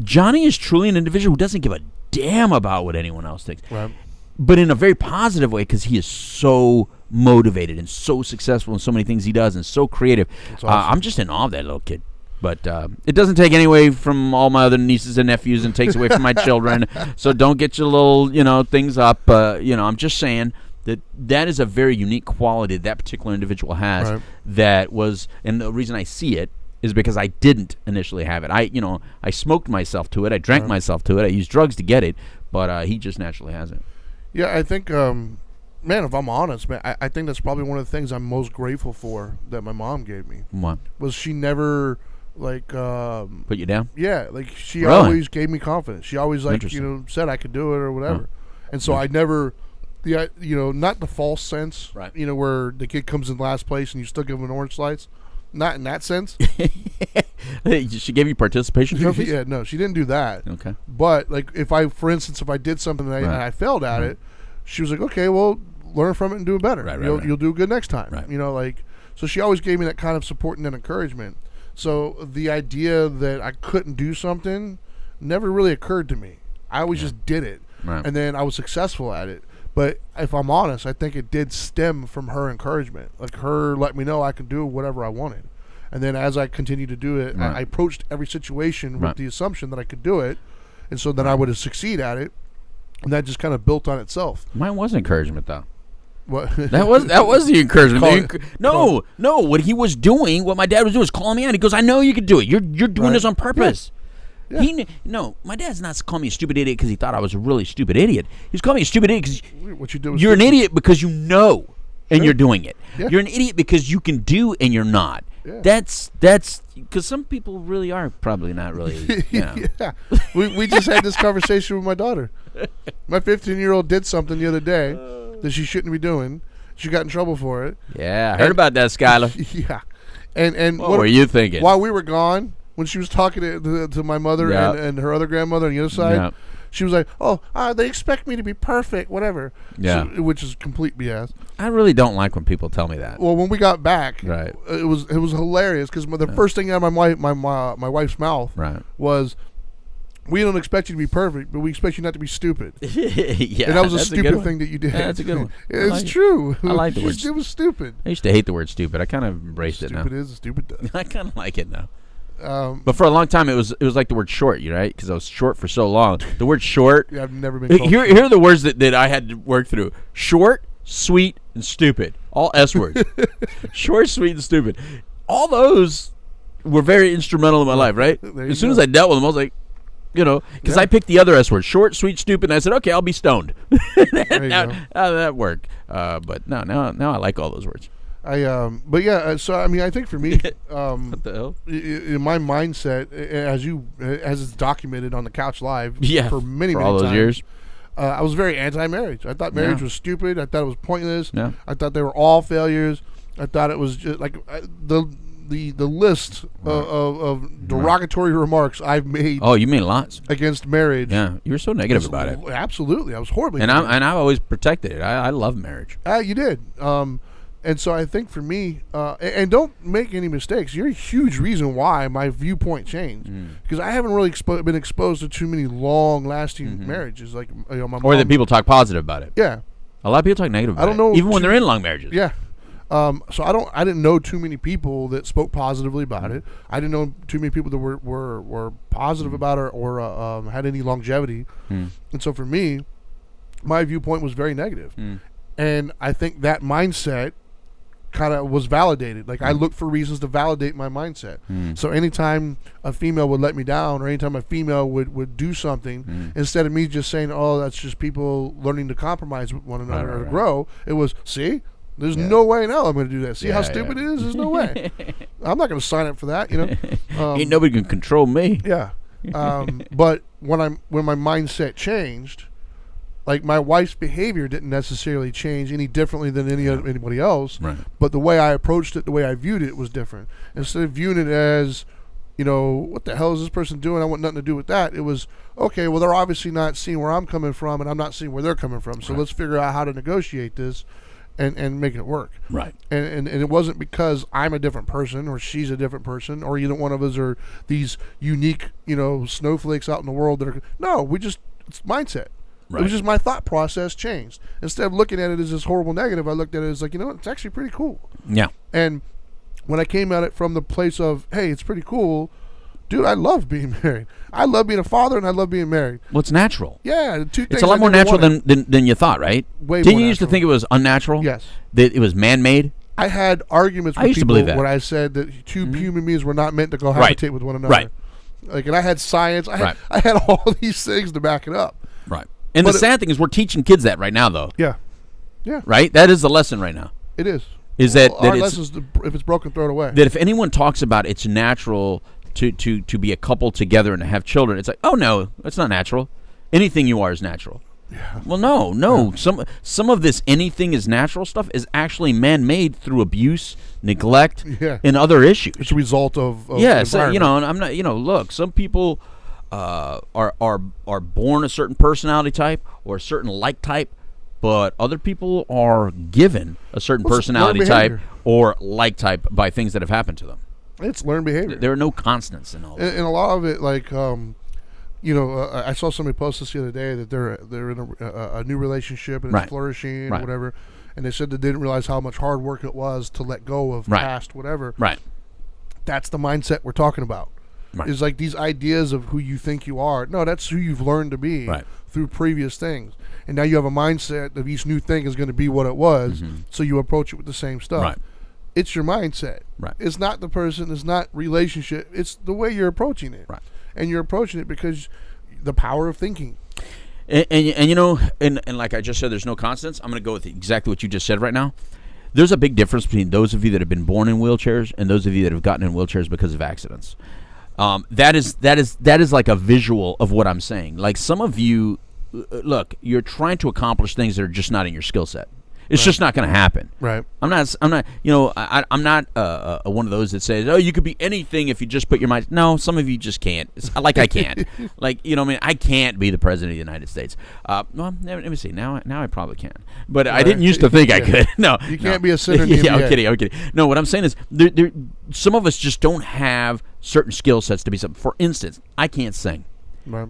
Johnny is truly an individual who doesn't give a damn about what anyone else thinks, but in a very positive way, because he is so motivated and so successful in so many things he does and so creative. Awesome. I'm just in awe of that little kid. But it doesn't take any away from all my other nieces and nephews, and takes away from my children. So don't get your little, you know, things up. You know, I'm just saying that is a very unique quality that particular individual has. Right. That was, and the reason I see it is because I didn't initially have it. I smoked myself to it. I drank myself to it. I used drugs to get it. But he just naturally has it.
Yeah, I think, man, if I'm honest, man, I think that's probably one of the things I'm most grateful for that my mom gave me.
What?
Was she never, like,
put you down?
Yeah, like, she always gave me confidence. She always, like, you know, said I could do it or whatever. And so I never, you know, not the false sense, you know, where the kid comes in last place and you still give him an orange slice. Not in that sense.
She gave you participation trophies?
Yeah, no, she didn't do that.
Okay.
But, like, for instance, if I did something and I failed at it, she was like, okay, well, learn from it and do it better. You'll do good next time. You know, like, so she always gave me that kind of support and that encouragement. So the idea that I couldn't do something never really occurred to me. I always just did it. And then I was successful at it. But if I'm honest, I think it did stem from her encouragement. Like, her let me know I could do whatever I wanted. And then as I continued to do it, I approached every situation with the assumption that I could do it. And so then I would succeed at it. And that just kind of built on itself.
Mine was encouragement, though.
What?
That was the encouragement. No. What he was doing, what my dad was doing, was calling me out. He goes, "I know you could do it. You're doing this on purpose." Yeah. My dad's not calling me a stupid idiot because he thought I was a really stupid idiot. He's calling me a stupid idiot because you're an idiot because you know and you're doing it. Yeah. You're an idiot because you can do and you're not. Yeah. That's because some people really are probably not really. You know.
Yeah. We just had this conversation with my daughter. My 15-year-old did something the other day that she shouldn't be doing. She got in trouble for it.
Yeah, I heard about that, Skylar.
Yeah. And
what were you thinking?
While we were gone, when she was talking to my mother and her other grandmother on the other side, she was like, "Oh, they expect me to be perfect, whatever."
Yeah,
which is complete BS.
I really don't like when people tell me that.
Well, when we got back, it was hilarious because the first thing out of my wife's mouth was, "We don't expect you to be perfect, but we expect you not to be stupid."
Yeah,
and that was a stupid thing that you did.
Yeah, that's a good one.
It's true.
I like the word.
It was stupid.
I used to hate the word stupid. I kind of embraced it now.
Stupid is stupid.
I kind of like it now. But for a long time, it was like the word short, right? Because I was short for so long. The word short.
Yeah, I've never been.
Here are the words that I had to work through: short, sweet, and stupid. All S words. Short, sweet, and stupid. All those were very instrumental in my life, right? As soon as I dealt with them, I was like, Because I picked the other S word, short, sweet, stupid, and I said, okay, I'll be stoned. That worked. But now I like all those words.
But yeah, so I mean, I think for me,
what the hell?
In my mindset, as it's documented on the Couch Live, for many
all those
times,
years,
I was very anti-marriage. I thought marriage was stupid. I thought it was pointless.
Yeah.
I thought they were all failures. I thought it was just like the list of derogatory remarks I've made.
Oh, you mean lots
against marriage.
Yeah, you were so negative about it.
Absolutely, I was horribly.
And I've always protected it. I love marriage.
You did. And so I think for me, and don't make any mistakes, you're a huge reason why my viewpoint changed. Because I haven't really been exposed to too many long-lasting marriages. Like my mom.
Or that people talk positive about it.
Yeah.
A lot of people talk negative about it. I don't know. Even when they're in long marriages.
Yeah. So I didn't know too many people that spoke positively about it. I didn't know too many people that were positive about it or had any longevity. And so for me, my viewpoint was very negative. And I think that mindset kind of was validated. Like I looked for reasons to validate my mindset. So anytime a female would let me down, or anytime a female would do something, instead of me just saying, "Oh, that's just people learning to compromise with one another or to grow," it was, "See, there's no way in hell I'm going to do that. See how stupid it is? There's no way. I'm not going to sign up for that."
Ain't nobody can control me.
Yeah. But when my mindset changed, like my wife's behavior didn't necessarily change any differently than anybody else.
Right.
But the way I approached it, the way I viewed it was different. Instead of viewing it as, what the hell is this person doing? I want nothing to do with that. It was, okay, well, they're obviously not seeing where I'm coming from, and I'm not seeing where they're coming from. So let's figure out how to negotiate this and make it work.
Right.
And it wasn't because I'm a different person or she's a different person or either one of us are these unique, snowflakes out in the world that are, no, it's mindset. Right. It was just my thought process changed. Instead of looking at it as this horrible negative, I looked at it as like, it's actually pretty cool. Yeah. And when I came at it from the place of, hey, it's pretty cool, dude, I love being married. I love being a father and I love being married.
Well, it's natural.
Yeah.
It's a lot more natural than you thought, right?
Way
Didn't
more
you used to think it was unnatural?
Yes.
That it was man-made?
I had arguments with people when I said that two human beings were not meant to cohabitate with one another.
Right.
Like, and I had science. I had all these things to back it up.
Right. And the sad thing is we're teaching kids that right now, though.
Yeah. Yeah.
Right? That is the lesson right now.
It is.
Our
lesson is if it's broken, throw it away.
That if anyone talks about it's natural to be a couple together and to have children, it's like, oh, no, that's not natural. Anything you are is natural. Yeah. Well, no. Yeah. Some of this anything is natural stuff is actually man-made through abuse, neglect, and other issues.
It's a result of
so, and I'm not, look, some people are born a certain personality type or a certain like type, but other people are given a certain personality type or like type by things that have happened to them.
It's learned behavior.
There are no constants in all that.
And a lot of it, like, I saw somebody post this the other day that they're in a new relationship and it's flourishing and whatever, and they said they didn't realize how much hard work it was to let go of past whatever. Right. That's the mindset we're talking about. Right. Is like these ideas of who you think you are. No, that's who you've learned to be through previous things. And now you have a mindset of each new thing is going to be what it was, so you approach it with the same stuff. Right. It's your mindset. Right. It's not the person. It's not relationship. It's the way you're approaching it. Right. And you're approaching it because the power of thinking.
And like I just said, there's no constants. I'm going to go with exactly what you just said right now. There's a big difference between those of you that have been born in wheelchairs and those of you that have gotten in wheelchairs because of accidents. That is like a visual of what I'm saying. Like some of you, look, you're trying to accomplish things that are just not in your skill set. It's just not going to happen.
Right.
I'm not. I'm not one of those that says, "Oh, you could be anything if you just put your mind." No, some of you just can't. It's like I can't. I can't be the president of the United States. Well, let me see. Now I probably can. But I didn't used to think I could. No,
you can't be a senator. In the
NBA. I'm kidding. No, what I'm saying is, some of us just don't have certain skill sets to be something. For instance, I can't sing,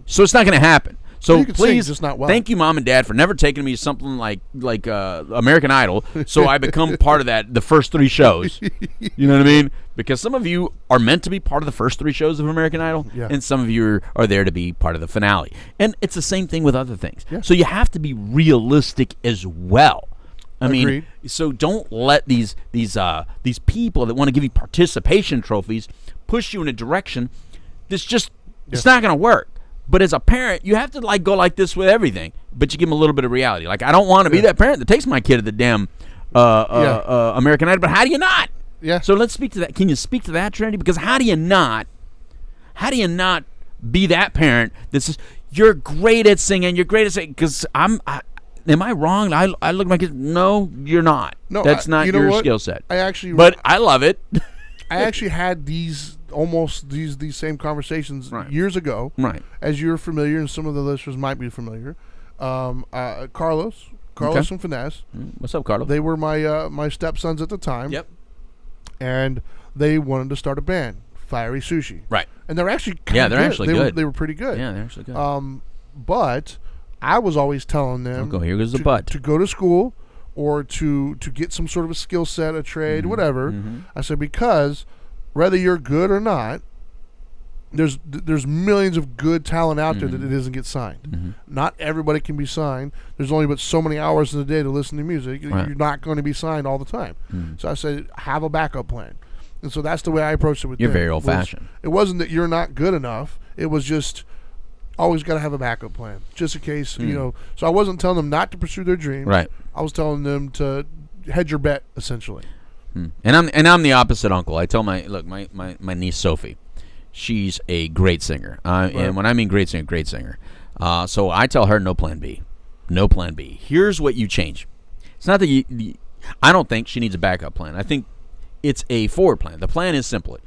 so it's not going to happen. So please, thank you, Mom and Dad, for never taking me to something like American Idol, so I become part of the first 3 shows. You know what I mean? Because some of you are meant to be part of the first 3 shows of American Idol, and some of you are there to be part of the finale. And it's the same thing with other things. Yeah. So you have to be realistic as well. I mean, so don't let these people that want to give you participation trophies push you in a direction that's just it's not going to work. But as a parent, you have to like go like this with everything, but you give them a little bit of reality. Like, I don't want to be that parent that takes my kid to the damn American Idol, but how do you not?
Yeah.
So let's speak to that. Can you speak to that, Trinity? Because how do you not be that parent that says, you're great at singing, you're great at singing? Because am I wrong? I look at my kids, no, you're not.
No,
that's not your skill set. But I love it.
I actually had these same conversations years ago.
Right.
As you're familiar, and some of the listeners might be familiar. Carlos and Finesse.
What's up, Carlos?
They were my stepsons at the time.
Yep.
And they wanted to start a band, Fiery Sushi.
Right.
And they're actually
actually good.
They were pretty good.
Yeah, they're actually good.
But I was always telling them
here goes the butt.
To go to school or to get some sort of a skill set, a trade, whatever. Mm-hmm. I said, because whether you're good or not, there's millions of good talent out there that it doesn't get signed. Mm-hmm. Not everybody can be signed. There's only but so many hours in the day to listen to music. Right. You're not going to be signed all the time. Mm-hmm. So I said, have a backup plan. And so that's the way I approached it with them.
You're very old-fashioned.
It wasn't that you're not good enough. It was just always got to have a backup plan, just in case, So I wasn't telling them not to pursue their dreams.
Right.
I was telling them to hedge your bet, essentially.
And I'm the opposite uncle. I tell my niece Sophie, she's a great singer. And when I mean great singer. So I tell her no plan B. No plan B. Here's what you change. It's not that I don't think she needs a backup plan. I think it's a forward plan. The plan is simply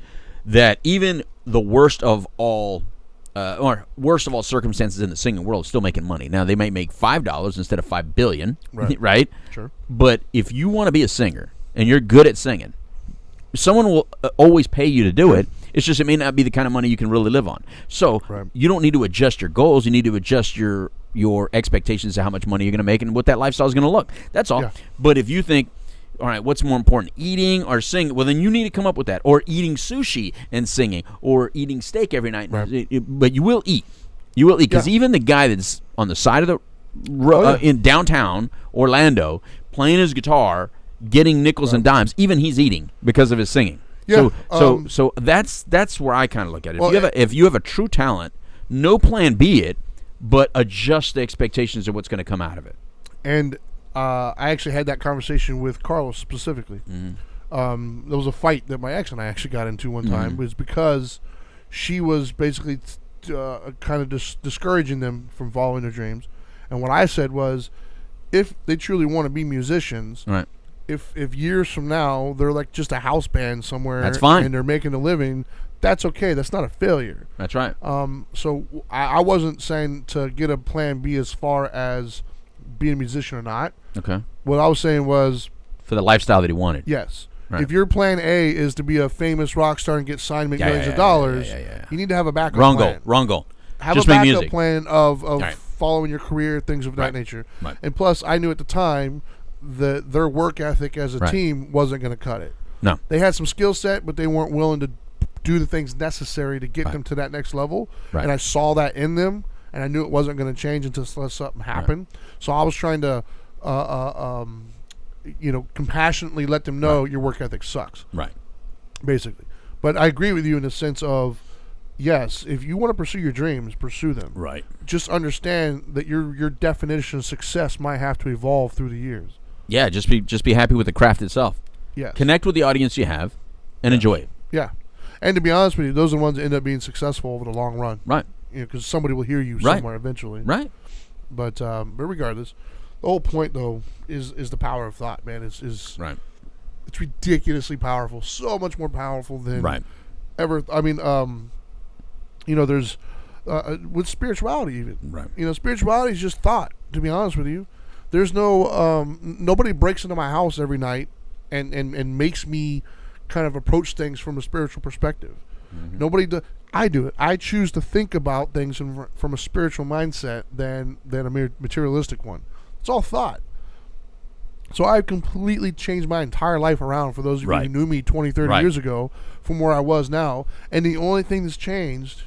that even the worst of all circumstances in the singing world is still making money. Now, they might make $5 instead of $5 billion, right?
Sure.
But if you want to be a singer and you're good at singing, someone will always pay you to do it. It's just it may not be the kind of money you can really live on. So you don't need to adjust your goals. You need to adjust your expectations of how much money you're going to make and what that lifestyle is going to look. That's all. Yeah. But if you think, all right, what's more important, eating or singing? Well, then you need to come up with that. Or eating sushi and singing, or eating steak every night. Right. But you will eat. You will eat. Because even the guy that's on the side of the in downtown Orlando playing his guitar, getting nickels and dimes, even he's eating because of his singing. Yeah. So that's where I kind of look at it. If you have a true talent, no plan B it, but adjust the expectations of what's going to come out of it.
And I actually had that conversation with Carlos specifically. Mm-hmm. There was a fight that my ex and I actually got into one time. It was because she was basically kind of discouraging them from following their dreams. And what I said was, if they truly want to be musicians,
right.
If years from now they're like just a house band somewhere,
that's fine,
and they're making a living, that's okay. That's not a failure.
That's right.
So I wasn't saying to get a plan B as far as being a musician or not.
Okay.
What I was saying was
for the lifestyle that he wanted.
Yes.
Right.
If your plan A is to be a famous rock star and get signed, make millions of dollars, you need to have a backup plan.
Wrong goal.
Have
just
a backup
music.
plan of following your career, things of that nature.
Right.
And plus, I knew at the time that their work ethic as a team wasn't going to cut it.
No.
They had some skill set, but they weren't willing to do the things necessary to get them to that next level. Right. And I saw that in them, and I knew it wasn't going to change until something happened. Right. So I was trying to, compassionately let them know your work ethic sucks.
Right.
Basically. But I agree with you in the sense of, yes, if you want to pursue your dreams, pursue them.
Right.
Just understand that your definition of success might have to evolve through the years.
Yeah, just be happy with the craft itself.
Yes.
Connect with the audience you have and enjoy it.
Yeah. And to be honest with you, those are the ones that end up being successful over the long run.
Right.
Because somebody will hear you somewhere eventually.
Right.
But regardless, the whole point though is the power of thought, man. Is
right.
It's ridiculously powerful. So much more powerful than ever. I mean, there's with spirituality even.
Right.
Spirituality is just thought. To be honest with you, there's no nobody breaks into my house every night and makes me kind of approach things from a spiritual perspective. Mm-hmm. Nobody does. I do it. I choose to think about things from a spiritual mindset than a mere materialistic one. It's all thought. So I've completely changed my entire life around for those of you who knew me 20, 30 years ago from where I was now. And the only thing that's changed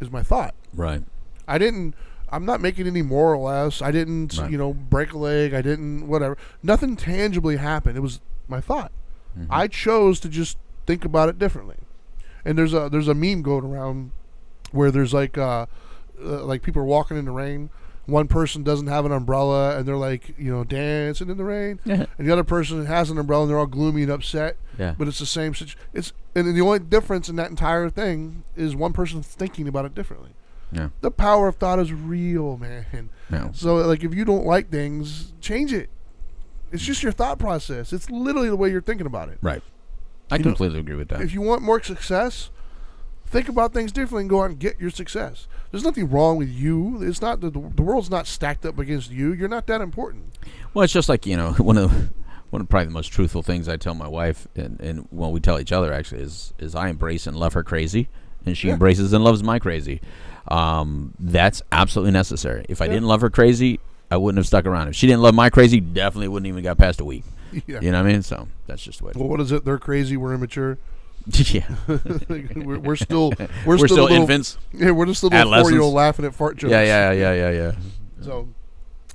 is my thought.
Right.
I'm not making any more or less. I didn't, break a leg. I didn't, whatever. Nothing tangibly happened. It was my thought. Mm-hmm. I chose to just think about it differently. And there's a meme going around where there's like like people are walking in the rain. One person doesn't have an umbrella and they're like, dancing in the rain.
Yeah.
And the other person has an umbrella and they're all gloomy and upset.
Yeah.
But it's the same situation. And the only difference in that entire thing is one person's thinking about it differently.
Yeah.
The power of thought is real, man.
No.
So, like, if you don't like things, change it. It's just your thought process. It's literally the way you're thinking about it.
Right. I completely agree with that.
If you want more success, think about things differently and go out and get your success. There's nothing wrong with you. It's not the world's not stacked up against you. You're not that important.
Well, it's just like, one of probably the most truthful things I tell my wife, and well, we tell each other actually, is I embrace and love her crazy, and she embraces and loves my crazy. That's absolutely necessary. If I didn't love her crazy, I wouldn't have stuck around. If she didn't love my crazy, definitely wouldn't even got past a week.
Yeah.
You know what I mean? So that's just the way.
Well, what is it? They're crazy. We're immature.
Yeah.
we're still
infants.
Yeah, we're just a little 4-year-old laughing at fart jokes.
Yeah.
So,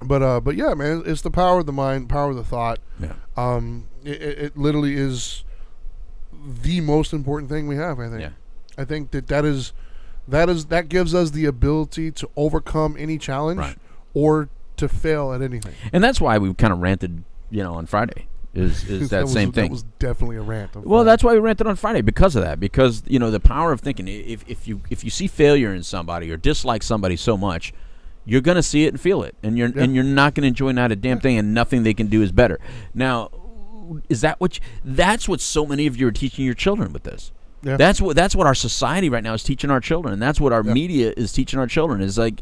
but yeah, man, it's the power of the mind, power of the thought.
Yeah.
It literally is the most important thing we have. I think.
Yeah.
I think that gives us the ability to overcome any challenge or to fail at anything.
And that's why we kind of ranted, on Friday. Is that same thing?
That was definitely a rant.
Well, that's why we ranted on Friday, because of that. Because the power of thinking. If you see failure in somebody or dislike somebody so much, you're gonna see it and feel it, and you're not gonna enjoy not a damn thing, and nothing they can do is better. Now, is that that's what so many of you are teaching your children with this? Yeah. That's what our society right now is teaching our children, and that's what our media is teaching our children. Is like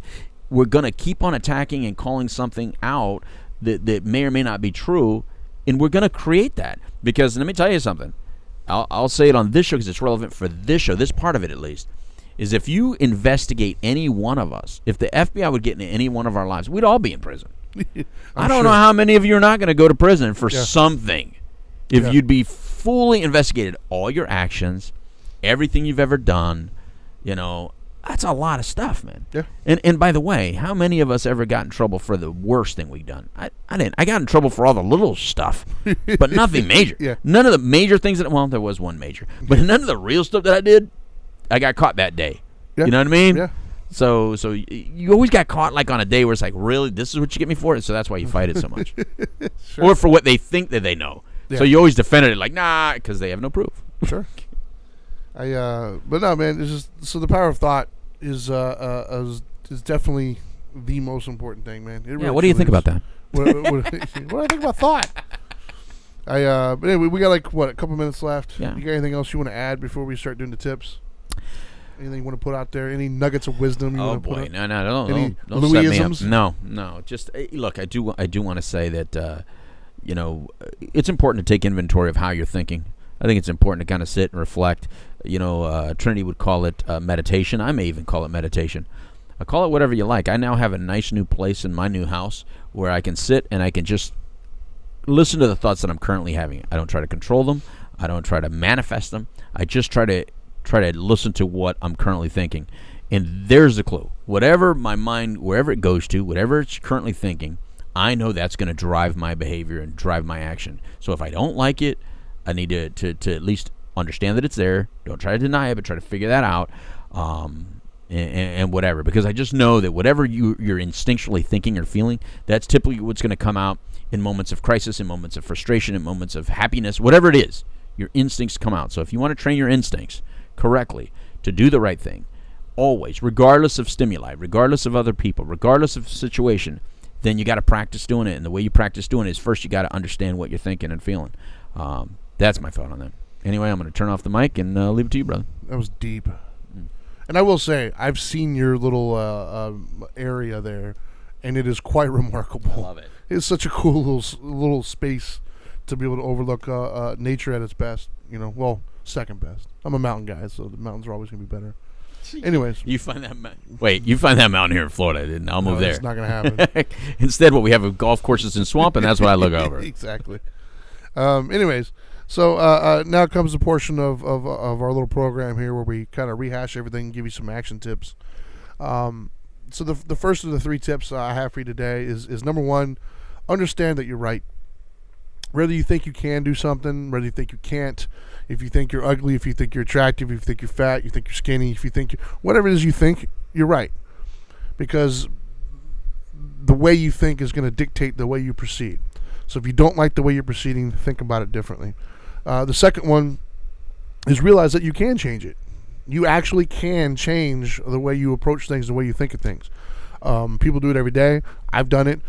we're gonna keep on attacking and calling something out that may or may not be true. And we're going to create that because, let me tell you something. I'll say it on this show because it's relevant for this show, this part of it at least, is if you investigate any one of us, if the FBI would get into any one of our lives, we'd all be in prison. I don't know how many of you are not going to go to prison for something if you'd be fully investigated, all your actions, everything you've ever done, that's a lot of stuff, man. Yeah. And by the way, how many of us ever got in trouble for the worst thing we've done? I didn't. I got in trouble for all the little stuff, but nothing major. Yeah. None of the major things there was one major, but none of the real stuff that I did, I got caught that day. Yeah. You know what I mean? Yeah. So you always got caught like on a day where it's like, really, this is what you get me for? So that's why you fight it so much. Sure. Or for what they think that they know. Yeah. So you always defended it like, nah, because they have no proof.
Sure. But no, man. It's just so the power of thought is definitely the most important thing, man.
Really what do you think about that?
What do I think about thought? But anyway, we got a couple minutes left. Yeah. You got anything else you want to add before we start doing the tips? Anything you want to put out there? Any nuggets of wisdom you want to put out?
No,
any
don't
Louisisms?
Set me up. No. Just look, I do want to say that it's important to take inventory of how you're thinking. I think it's important to kind of sit and reflect. Trinity would call it meditation. I may even call it meditation. I call it whatever you like. I now have a nice new place in my new house where I can sit and I can just listen to the thoughts that I'm currently having. I don't try to control them. I don't try to manifest them. I just try to listen to what I'm currently thinking. And there's the clue. Whatever my mind, wherever it goes to, whatever it's currently thinking, I know that's going to drive my behavior and drive my action. So if I don't like it, I need to at least understand that it's there. Don't try to deny it, but try to figure that out, and whatever. Because I just know that whatever you're instinctually thinking or feeling, that's typically what's going to come out in moments of crisis, in moments of frustration, in moments of happiness, whatever it is. Your instincts come out. So if you want to train your instincts correctly to do the right thing, always, regardless of stimuli, regardless of other people, regardless of situation, then you got to practice doing it. And the way you practice doing it is first you got to understand what you're thinking and feeling. That's my thought on that. Anyway, I'm going to turn off the mic and leave it to you, brother.
That was deep. And I will say, I've seen your little area there, and it is quite remarkable.
I love it.
It's such a cool little space to be able to overlook nature at its best. Second best. I'm a mountain guy, so the mountains are always going to be better. Anyways.
You find that mountain here in Florida, and I'll move there.
It's not going to happen.
Instead, what we have are golf courses and swamp, and that's what I look over.
Exactly. Anyways, so now comes the portion of our little program here where we kind of rehash everything and give you some action tips. So the first of the 3 tips I have for you today is number 1, understand that you're right. Whether you think you can do something, whether you think you can't, if you think you're ugly, if you think you're attractive, if you think you're fat, you think you're skinny, if you think whatever it is you think, you're right. because the way you think is going to dictate the way you proceed. So if you don't like the way you're proceeding, think about it differently. The second one is realize that you can change it. You actually can change the way you approach things, the way you think of things. People do it every day. I've done it.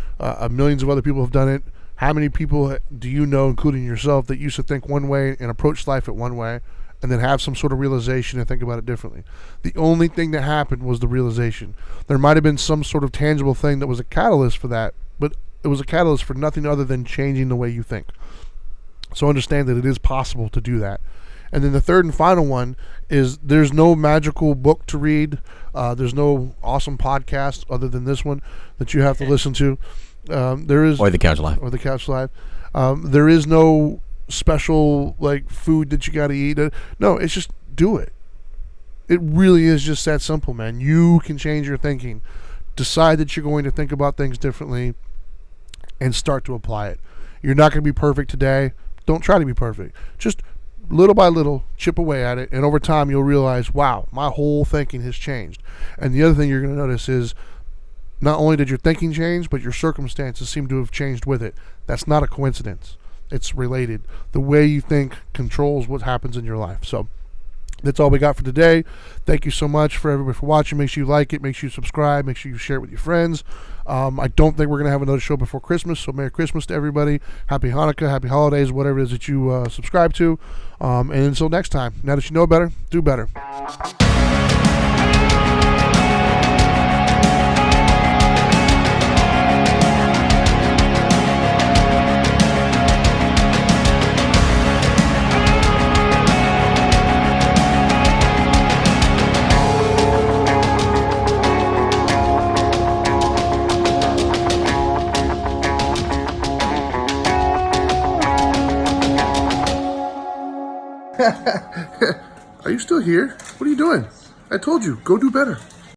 Millions of other people have done it. How many people do you know, including yourself, that used to think one way and approach life at one way, and then have some sort of realization and think about it differently? The only thing that happened was the realization. There might have been some sort of tangible thing that was a catalyst for that, but it was a catalyst for nothing other than changing the way you think. So understand that it is possible to do that. And then the third and final one is there's no magical book to read. There's no awesome podcast other than this one that you have to listen to. There is,
or the Couch Live.
Or the Couch Live. There is no special like food that you got to eat. No, it's just do it. It really is just that simple, man. You can change your thinking. Decide that you're going to think about things differently and start to apply it. You're not going to be perfect today. Don't try to be perfect. Just little by little, chip away at it, and over time you'll realize, wow, my whole thinking has changed. And the other thing you're going to notice is not only did your thinking change, but your circumstances seem to have changed with it. That's not a coincidence. It's related. The way you think controls what happens in your life. So that's all we got for today. Thank you so much for everybody for watching. Make sure you like it. Make sure you subscribe. Make sure you share it with your friends. I don't think we're going to have another show before Christmas, so Merry Christmas to everybody. Happy Hanukkah, Happy Holidays, whatever it is that you subscribe to. And until next time, now that you know better, do better. Are you still here? What are you doing? I told you, go do better.